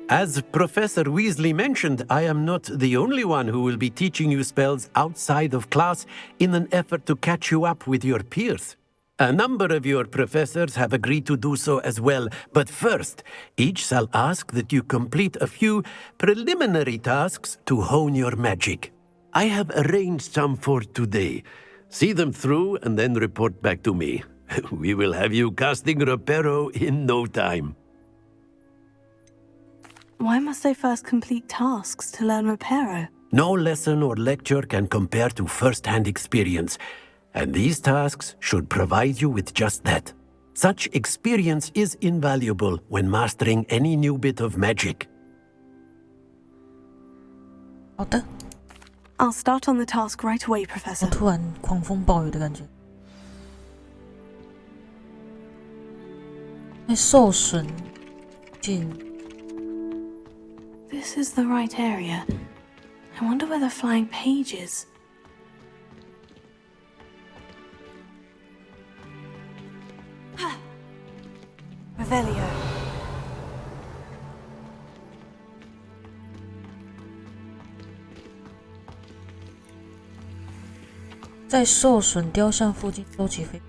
As Professor Weasley mentioned, I am not the only one who will be teaching you spells outside of class in an effort to catch you up with your peers. A number of your professors have agreed to do so as well, but first, each shall ask that you complete a few preliminary tasks to hone your magic. I have arranged some for today. See them through and then report back to me. We will have you casting Reparo in no time. Why must I first complete tasks to learn Reparo? No lesson or lecture can compare to first-hand experience, and these tasks should provide you with just that. Such experience is invaluable when mastering any new bit of magic. 好的。 I'll start on the task right away, Professor. 突然狂风暴雨的感觉。受损进。 This is the right area. I wonder where the flying page is. Revelio. 在受损雕像附近收集飞。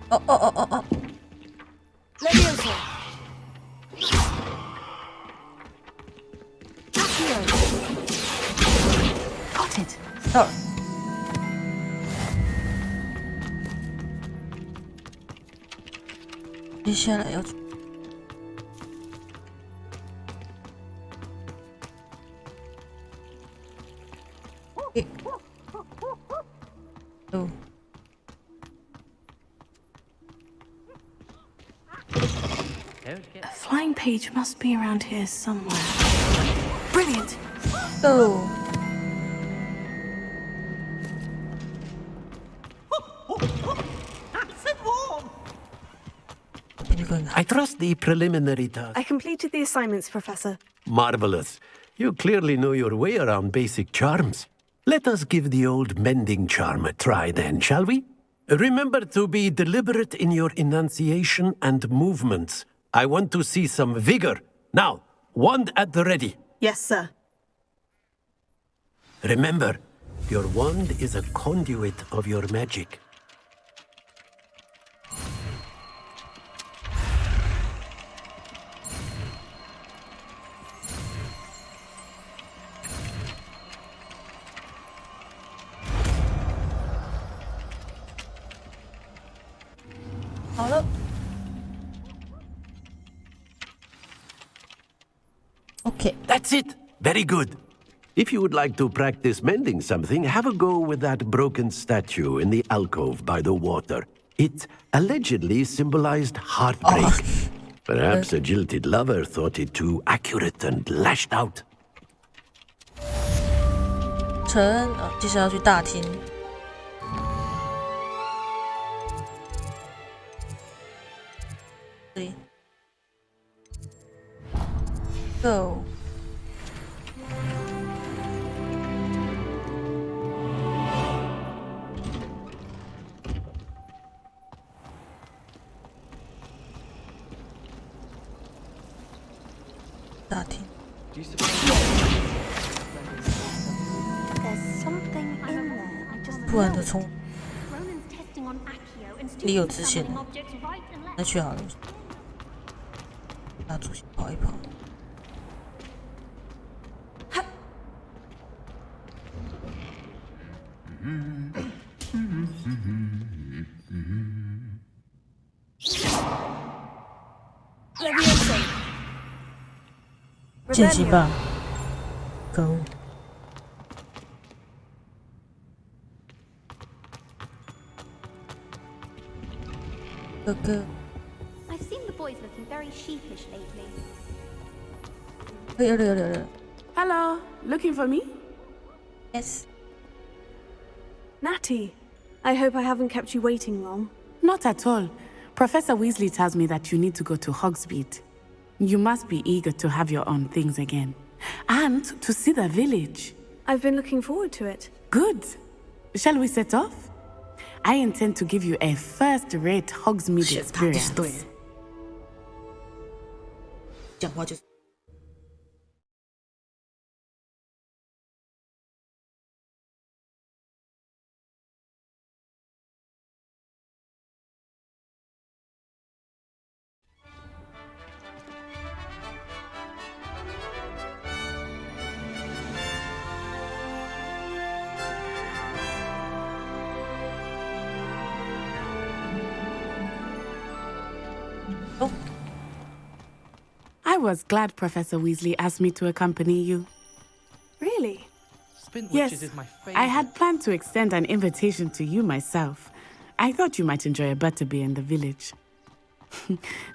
哦。Levioso. Got it. 到了。接下来要。哦。 A flying page must be around here somewhere. Brilliant! Oh. I trust the preliminary task. I completed the assignments, Professor. Marvelous. You clearly know your way around basic charms. Let us give the old mending charm a try then, shall we? Remember to be deliberate in your enunciation and movements. I want to see some vigor. Now, wand at the ready. Yes, sir. Remember, your wand is a conduit of your magic. Okay. That's it. Very good. If you would like to practice mending something, have a go with that broken statue in the alcove by the water. It allegedly symbolized heartbreak. Perhaps a jilted lover thought it too accurate and lashed out. 接下来要去大厅。对。Go. 大厅。 There's something in there. I just 突然的冲，里有支线，那去好了。蜡烛先跑一跑。 剑击棒，可恶！哥哥， I've seen the boys looking very sheepish lately. Hello, looking for me? Yes. Natty, I hope I haven't kept you waiting long. Not at all. Professor Weasley tells me that you need to go to Hogsmeade. You must be eager to have your own things again. And to see the village. I've been looking forward to it. Good. Shall we set off? I intend to give you a first-rate Hogsmeade experience. 讲话就是。I was glad Professor Weasley asked me to accompany you. Really? Yes, is my favorite. I had planned to extend an invitation to you myself. I thought you might enjoy a butterbeer in the village.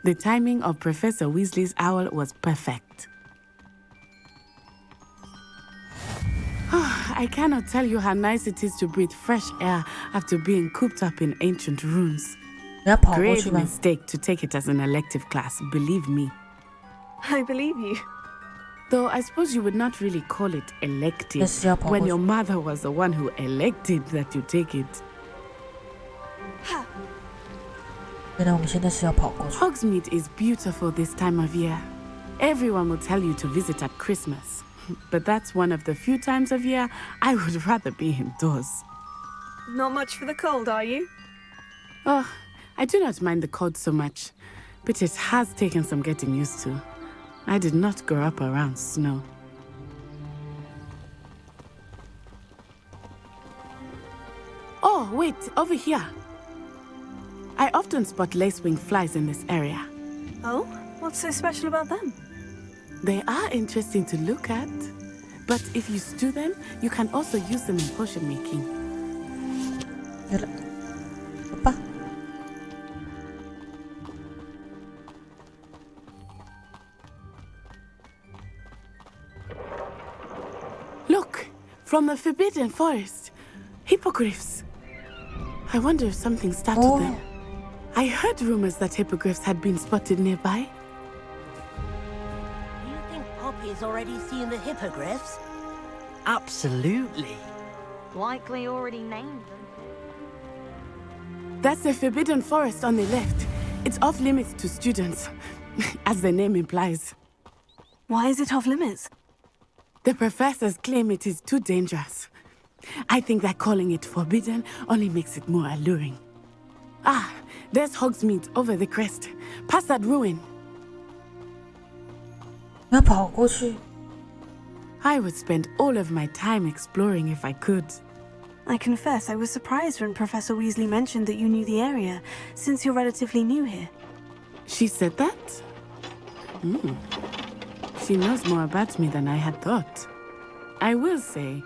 The timing of Professor Weasley's owl was perfect. I cannot tell you how nice it is to breathe fresh air after being cooped up in ancient ruins. Grave mistake to take it as an elective class, believe me. I believe you. Though I suppose you would not really call it elective when your mother was the one who elected that you take it. Hogsmeade is beautiful this time of year. Everyone will tell you to visit at Christmas. But that's one of the few times of year I would rather be indoors. Not much for the cold, are you? Oh, I do not mind the cold so much, but it has taken some getting used to. I did not grow up around snow. Oh, wait, over here. I often spot lacewing flies in this area. Oh? What's so special about them? They are interesting to look at, but if you stew them, you can also use them in potion making. Look, from the Forbidden Forest, hippogriffs. I wonder if something startled them. I heard rumors that hippogriffs had been spotted nearby. You think Poppy's already seen the hippogriffs? Absolutely. Likely already named them. That's the Forbidden Forest on the left. It's off limits to students, as the name implies. Why is it off limits? The professors claim it is too dangerous. I think that calling it forbidden only makes it more alluring. Ah, there's Hogsmeade over the crest. Past that ruin. I would spend all of my time exploring if I could. I confess I was surprised when Professor Weasley mentioned that you knew the area, since you're relatively new here. She said that? She knows more about me than I had thought. I will say,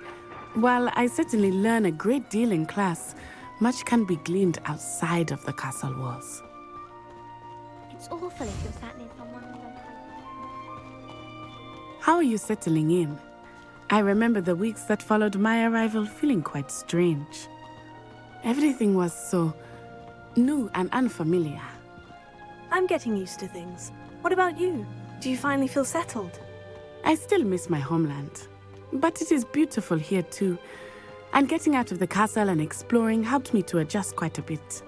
while I certainly learn a great deal in class, much can be gleaned outside of the castle walls. It's awful if you're sat near someone who How are you settling in? I remember the weeks that followed my arrival feeling quite strange. Everything was so new and unfamiliar. I'm getting used to things. What about you? Do you finally feel settled? I still miss my homeland, but it is beautiful here too. And getting out of the castle and exploring helped me to adjust quite a bit.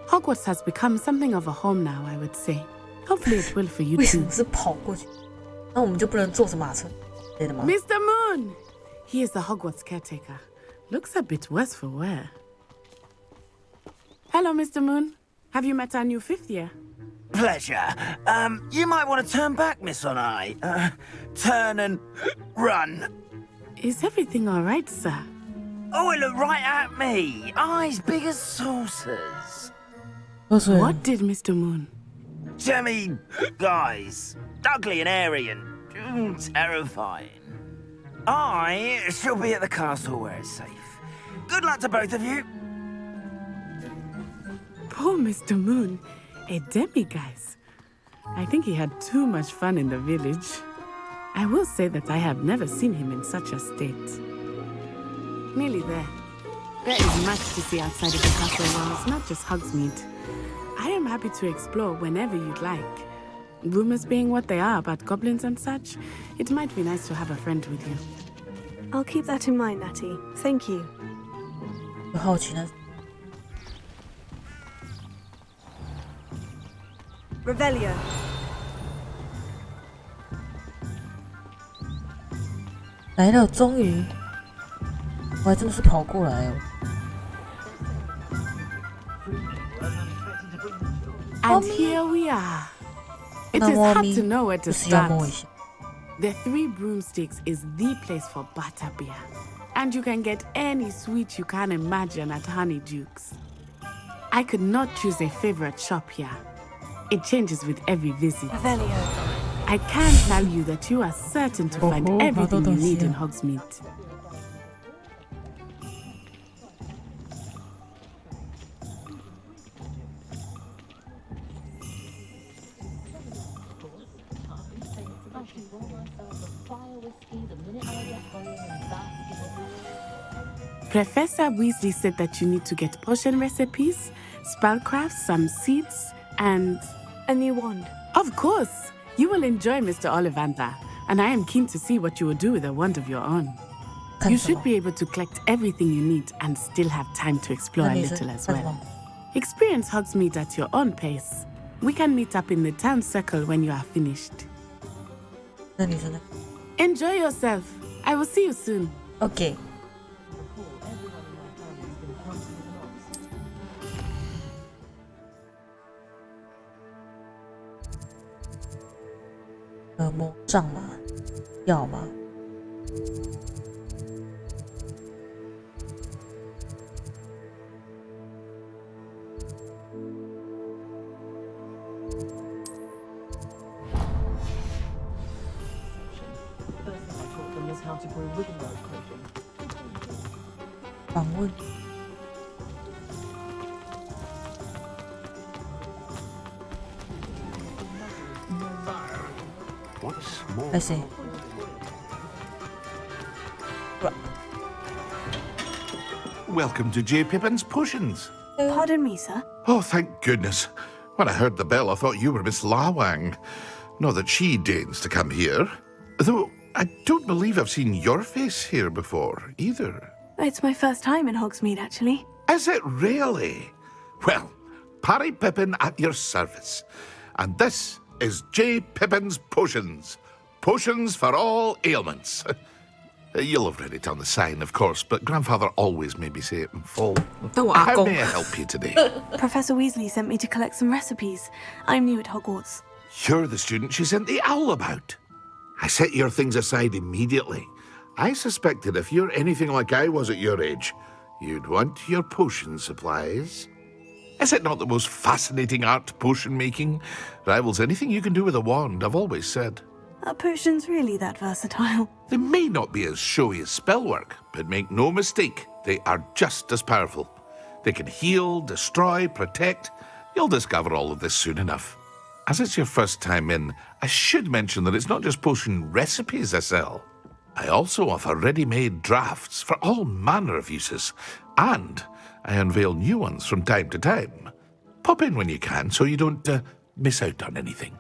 Hogwarts has become something of a home now, I would say. Hopefully it will for you too. Mr. Moon! He is the Hogwarts caretaker. Looks a bit worse for wear. Hello, Mr. Moon. Have you met our new 5th year? Pleasure. You might want to turn back, Miss On-Eye. Turn and run. Is everything all right, sir? Oh, it looked right at me. Eyes big as saucers. What did Mr. Moon? Jemmy, guys. Ugly and airy and terrifying. I shall be at the castle where it's safe. Good luck to both of you. Poor Mr. Moon. A demiguise. I think he had too much fun in the village. I will say that I have never seen him in such a state. Nearly there. There is much to see outside of the castle walls, not just Hogsmeade. I am happy to explore whenever you'd like. Rumors being what they are about goblins and such, it might be nice to have a friend with you. I'll keep that in mind, Natty. Thank you. Revelio. 来了，终于，我还真的是跑过来哦。And here we are. It is hard to know where to start. The Three Broomsticks is the place for butterbeer. And you can get any sweet you can imagine at Honeydukes. I could not choose a favorite shop here. It changes with every visit. Revelio. I can tell you that you are certain to find everything you need in Hogsmeade. Professor Weasley said that you need to get potion recipes, spellcrafts, some seeds, and a new wand. Of course! You will enjoy Mr. Ollivander, and I am keen to see what you will do with a wand of your own. You should be able to collect everything you need and still have time to explore a little as well. Experience Hogsmeade at your own pace. We can meet up in the town circle when you are finished. Enjoy yourself. I will see you soon. Okay.《魔杖吗？要吗？访问。I see. Welcome to J. Pippin's Potions. Pardon me, sir. Oh, thank goodness. When I heard the bell, I thought you were Miss Lawang. Not that she deigns to come here. Though I don't believe I've seen your face here before, either. It's my first time in Hogsmeade, actually. Is it really? Well, Parry Pippin at your service. And this is J. Pippin's Potions. Potions for all ailments. You'll have read it on the sign, of course, but Grandfather always made me say it in full. How may I help you today? Professor Weasley sent me to collect some recipes. I'm new at Hogwarts. You're the student she sent the owl about. I set your things aside immediately. I suspected if you're anything like I was at your age, you'd want your potion supplies. Is it not the most fascinating art, potion making? Rivals anything you can do with a wand, I've always said. Are potions really that versatile? They may not be as showy as spellwork, but make no mistake, they are just as powerful. They can heal, destroy, protect. You'll discover all of this soon enough. As it's your first time in, I should mention that it's not just potion recipes I sell. I also offer ready-made drafts for all manner of uses, and I unveil new ones from time to time. Pop in when you can so you don't miss out on anything.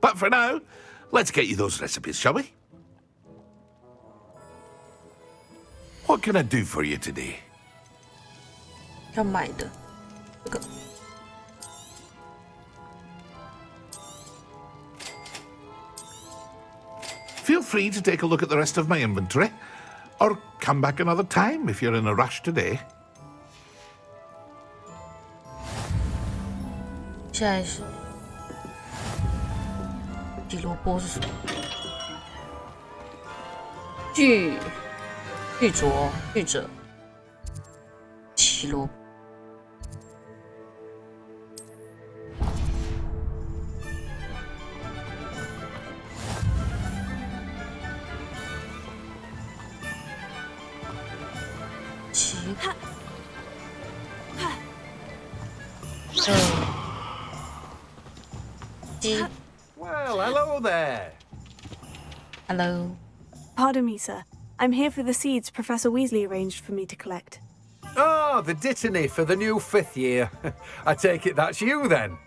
But for now, let's get you those recipes, shall we? What can I do for you today? 要买的这个。Feel free to take a look at the rest of my inventory, or come back another time if you're in a rush today. 现在是吉萝卜是什么？巨者奇萝卜。Well, hello there. Hello. Pardon me, sir. I'm here for the seeds Professor Weasley arranged for me to collect. Oh, the dittany for the new 5th year. I take it that's you, then.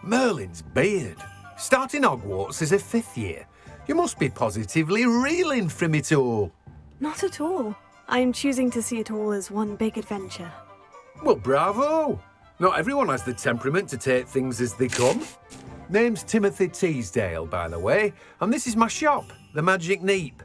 Merlin's beard. Starting Hogwarts as a 5th year. You must be positively reeling from it all. Not at all. I'm choosing to see it all as one big adventure. Well, bravo. Not everyone has the temperament to take things as they come. Name's Timothy Teasdale, by the way, and this is my shop, the Magic Neep.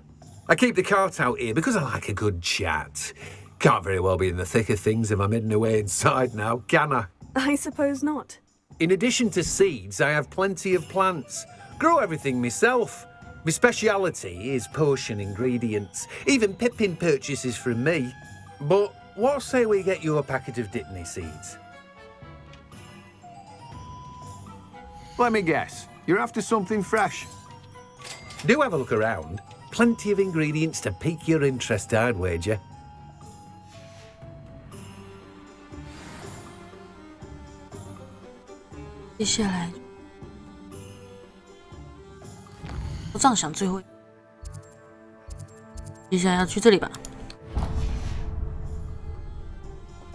I keep the cart out here because I like a good chat. Can't very well be in the thick of things if I'm hidden away inside now, can I? I suppose not. In addition to seeds, I have plenty of plants. Grow everything myself. My speciality is potion ingredients. Even Pippin purchases from me. But what say we get you a packet of Dittany seeds? Let me guess. You're after something fresh. Do have a look around. Plenty of ingredients to pique your interest, I'd wager. 接下来，我这样想，最后，接下来要去这里吧。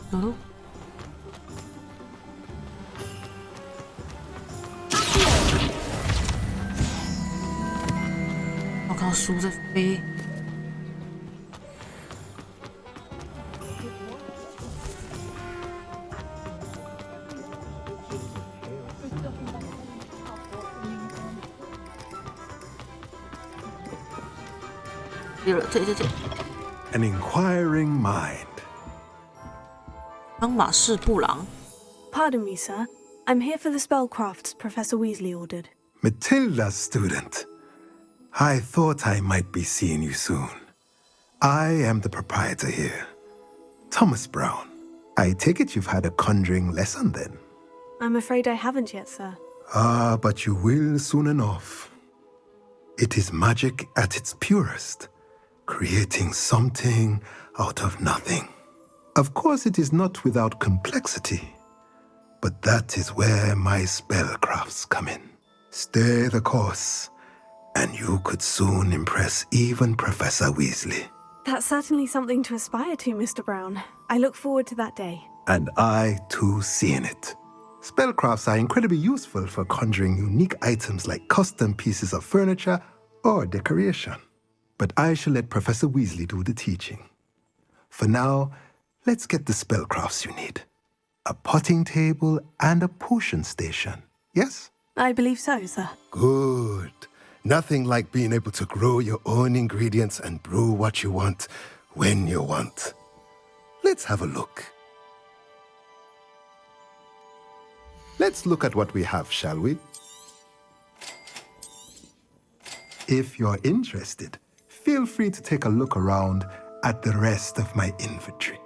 走路。我看到书在飞。An inquiring mind. Pardon me, sir. I'm here for the spellcrafts Professor Weasley ordered. Matilda's student. I thought I might be seeing you soon. I am the proprietor here, Thomas Brown. I take it you've had a conjuring lesson then? I'm afraid I haven't yet, sir. Ah, but you will soon enough. It is magic at its purest, creating something out of nothing. Of course, it is not without complexity, but that is where my spellcrafts come in. Stay the course, and you could soon impress even Professor Weasley. That's certainly something to aspire to, Mr. Brown. I look forward to that day. And I, too, seeing it. Spellcrafts are incredibly useful for conjuring unique items like custom pieces of furniture or decoration. But I shall let Professor Weasley do the teaching. For now, let's get the spellcrafts you need. A potting table and a potion station, yes? I believe so, sir. Good. Nothing like being able to grow your own ingredients and brew what you want when you want. Let's have a look. Let's look at what we have, shall we? If you're interested, feel free to take a look around at the rest of my inventory.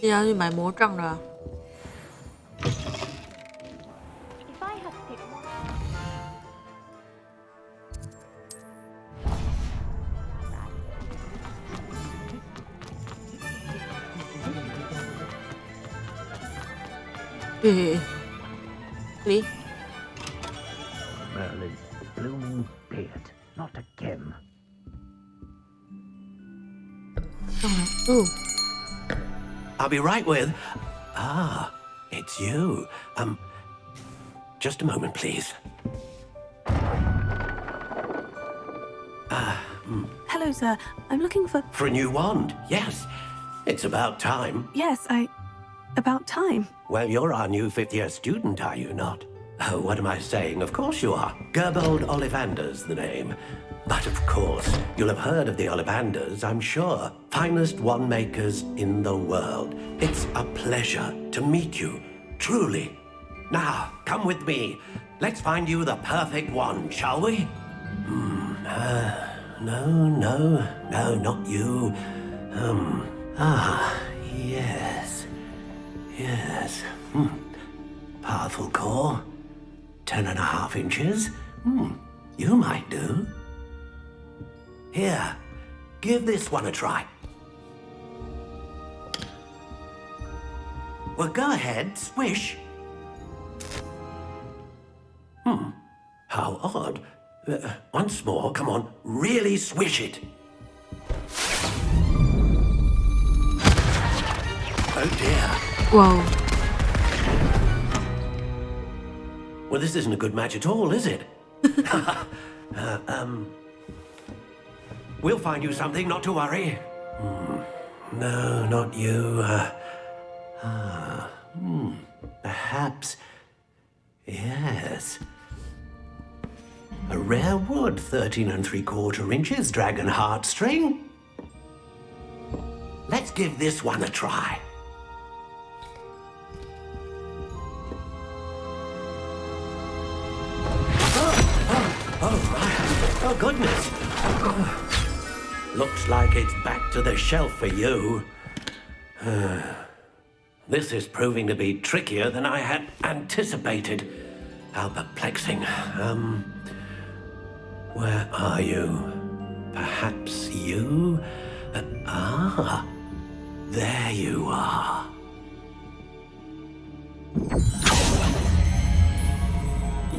Yeah, 去买魔杖了。这里。 Merlin's blooming beard, not again. Ooh. I'll be right with. Ah, it's you. Just a moment, please. Hello, sir. I'm looking for... For a new wand, yes. It's about time. Yes, About time. Well, you're our new fifth-year student, are you not? Oh, what am I saying? Of course you are. Gerbold Ollivander's the name. But of course, you'll have heard of the Ollivanders, I'm sure. Finest wand makers in the world. It's a pleasure to meet you, truly. Now, come with me. Let's find you the perfect wand, shall we? No, not you. Yes. Powerful core. 10.5 inches. You might do. Here, give this one a try. Well, go ahead, swish. How odd. Once more, come on, really swish it. Oh dear. Whoa. Well, this isn't a good match at all, is it? We'll find you something, not to worry. No, not you. Perhaps. Yes. A rare wood, 13 3/4 inches, dragon heartstring. Let's give this one a try. Oh, goodness. Looks like it's back to the shelf for you. This is proving to be trickier than I had anticipated. How perplexing. Where are you? Perhaps you? There you are.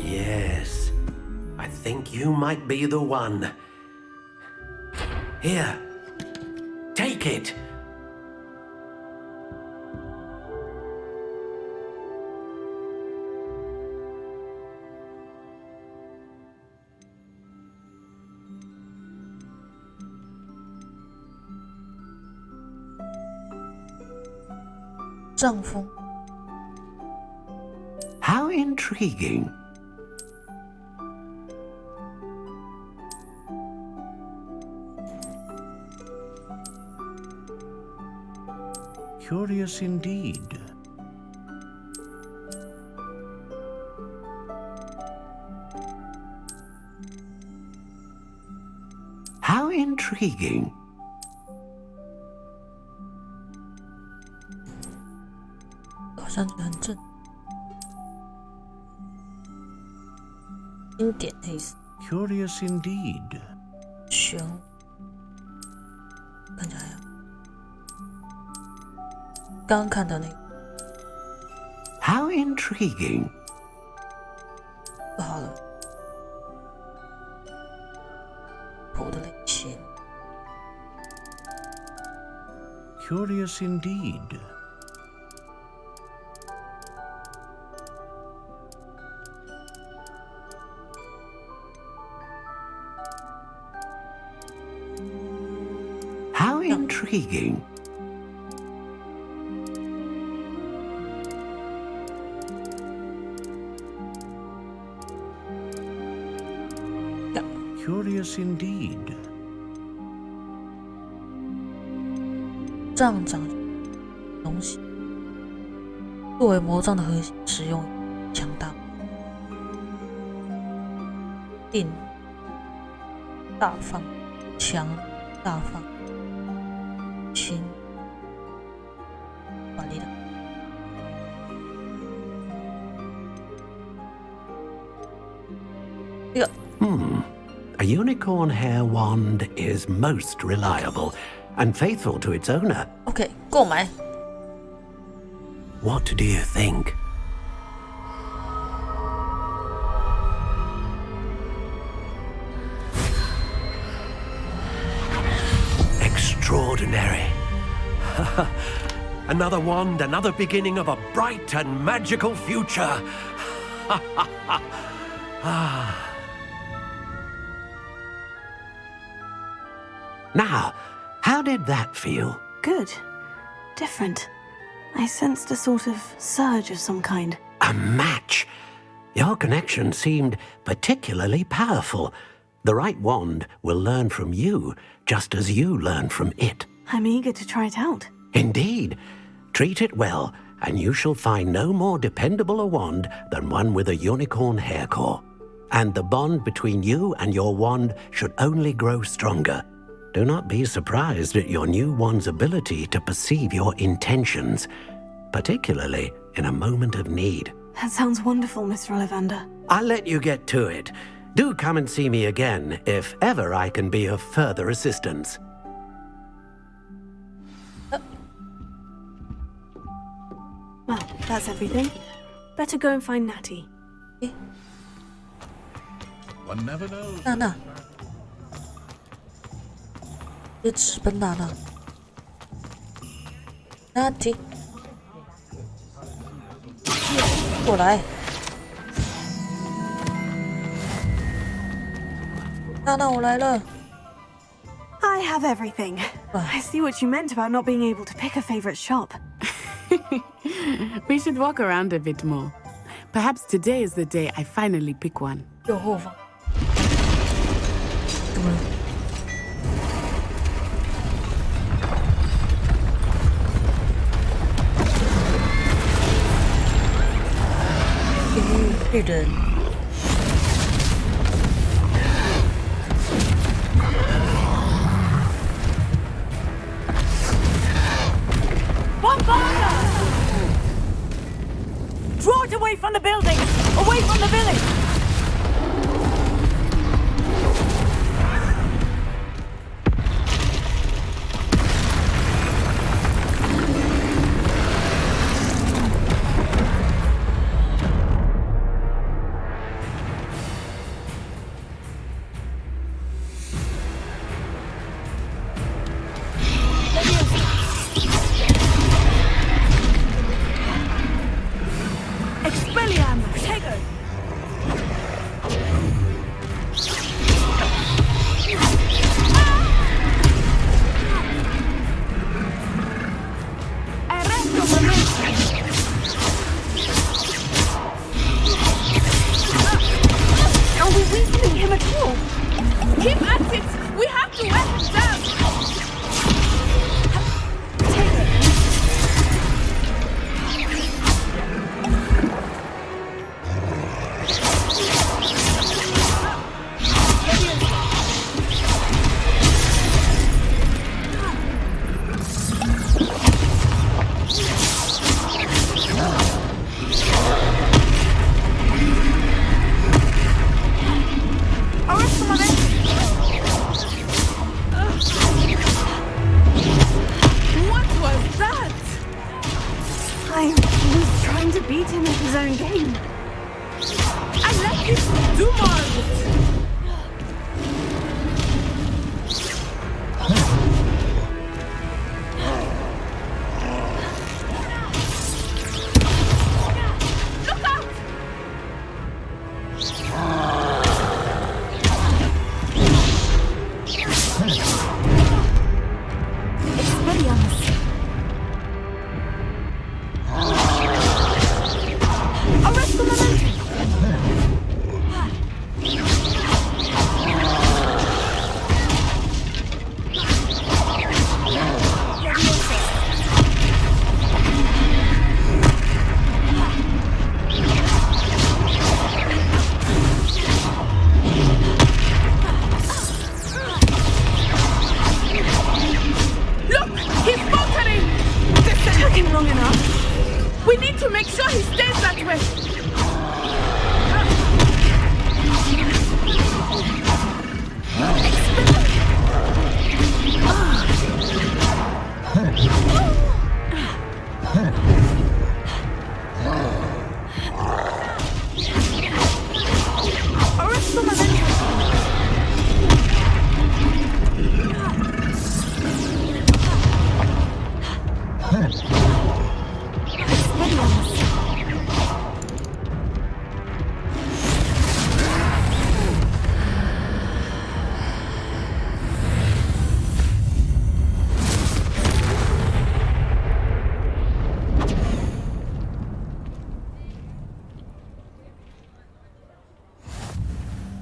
Yes, I think you might be the one. Here, take it. How intriguing. Curious indeed. How intriguing. Curious indeed. 熊，看起来刚刚看到那个。How intriguing. 不好了，谱的类型。Curious indeed. How intriguing. Curious indeed. 杖长东西，作为魔杖的核心，使用强大，定大放，强大放，轻管理的。这个。A unicorn hair wand is most reliable and faithful to its owner. OK， 购买。What do you think? Extraordinary. Another wand, another beginning of a bright and magical future. Now, how did that feel? Good. Different. I sensed a sort of surge of some kind. A match. Your connection seemed particularly powerful. The right wand will learn from you, just as you learn from it. I'm eager to try it out. Indeed. Treat it well, and you shall find no more dependable a wand than one with a unicorn hair core. And the bond between you and your wand should only grow stronger. Do not be surprised at your new wand's ability to perceive your intentions, particularly in a moment of need. That sounds wonderful, Mr. Ollivander. I'll let you get to it. Do come and see me again if ever I can be of further assistance. Well, that's everything. Better go and find Natty. One never knows. 娜娜，这直奔娜娜。Natty， 过来。娜娜，我来了。I have everything. I see what you meant about not being able to pick a favorite shop. We should walk around a bit more. Perhaps today is the day I finally pick one. 右后方。怎么了？黑人。Draw it away from the building! Away from the village!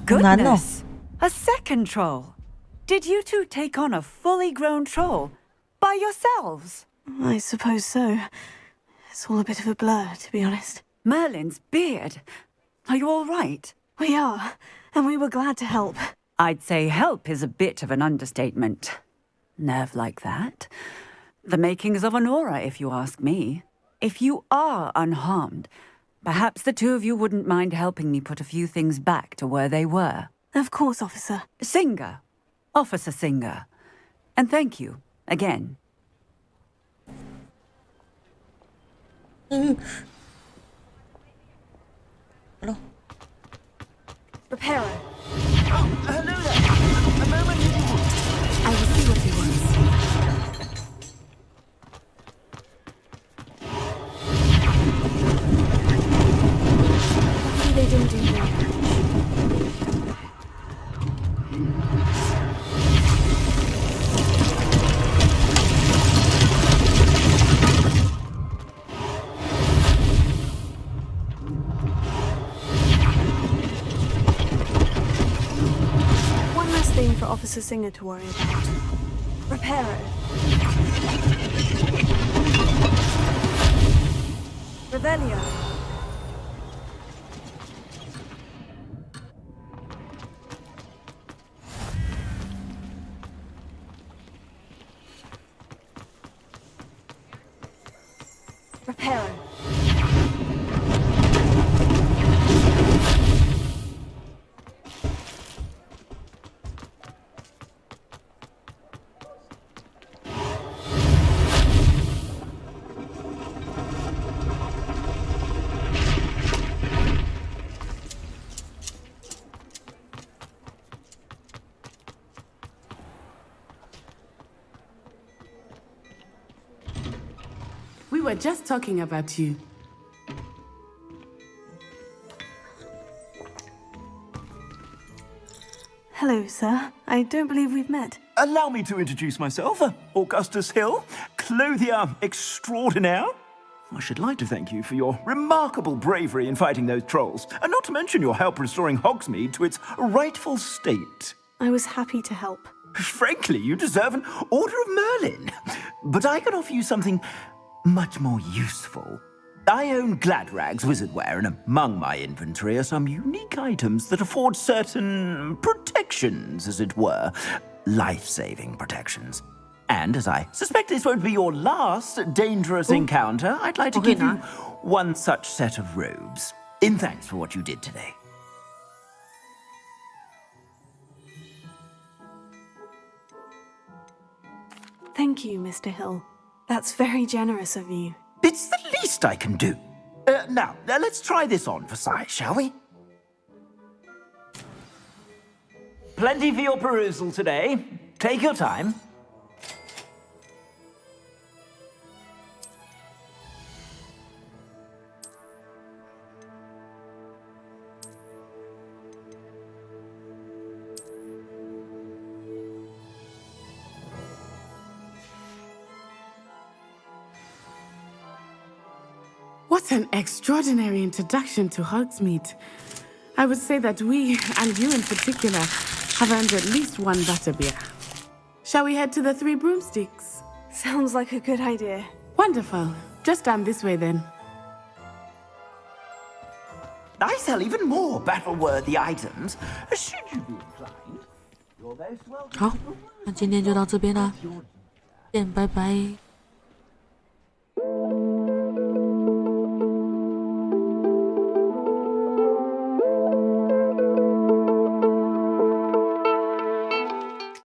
Goodness! A second troll. Did you two take on a fully grown troll by yourselves? I suppose so. It's all a bit of a blur, to be honest. Merlin's beard. Are you all right? We are, and we were glad to help. I'd say help is a bit of an understatement. Nerve like that. The makings of an aura, if you ask me. If you are unharmed, perhaps the two of you wouldn't mind helping me put a few things back to where they were. Of course, officer. Singer. Officer Singer. And thank you, again. Hello. Reparo. Oh, hello there. A moment. I will see what he wants. Hopefully they didn't do more. just a singer to worry about. Reparo. Revelio. Reparo. We were just talking about you. Hello, sir. I don't believe we've met. Allow me to introduce myself, Augustus Hill, clothier extraordinaire. I should like to thank you for your remarkable bravery in fighting those trolls, and not to mention your help restoring Hogsmeade to its rightful state. I was happy to help. Frankly, you deserve an Order of Merlin. But I can offer you something much more useful. I own Gladrag's wizardware, and among my inventory are some unique items that afford certain protections, as it were. Life-saving protections. And as I suspect this won't be your last dangerous encounter, I'd like to give you one such set of robes, in thanks for what you did today. Thank you, Mr. Hill. That's very generous of you. It's the least I can do. Now, let's try this on for size, shall we? Plenty for your perusal today. Take your time. What an extraordinary introduction to Hogsmeade. I would say that we, and you in particular, have earned at least one butterbeer. Shall we head to the Three Broomsticks? Sounds like a good idea. Wonderful. Just down this way then. I sell even more battle-worthy items. Should you be inclined, you're most welcome. 好，那今天就到这边啦，见，拜拜。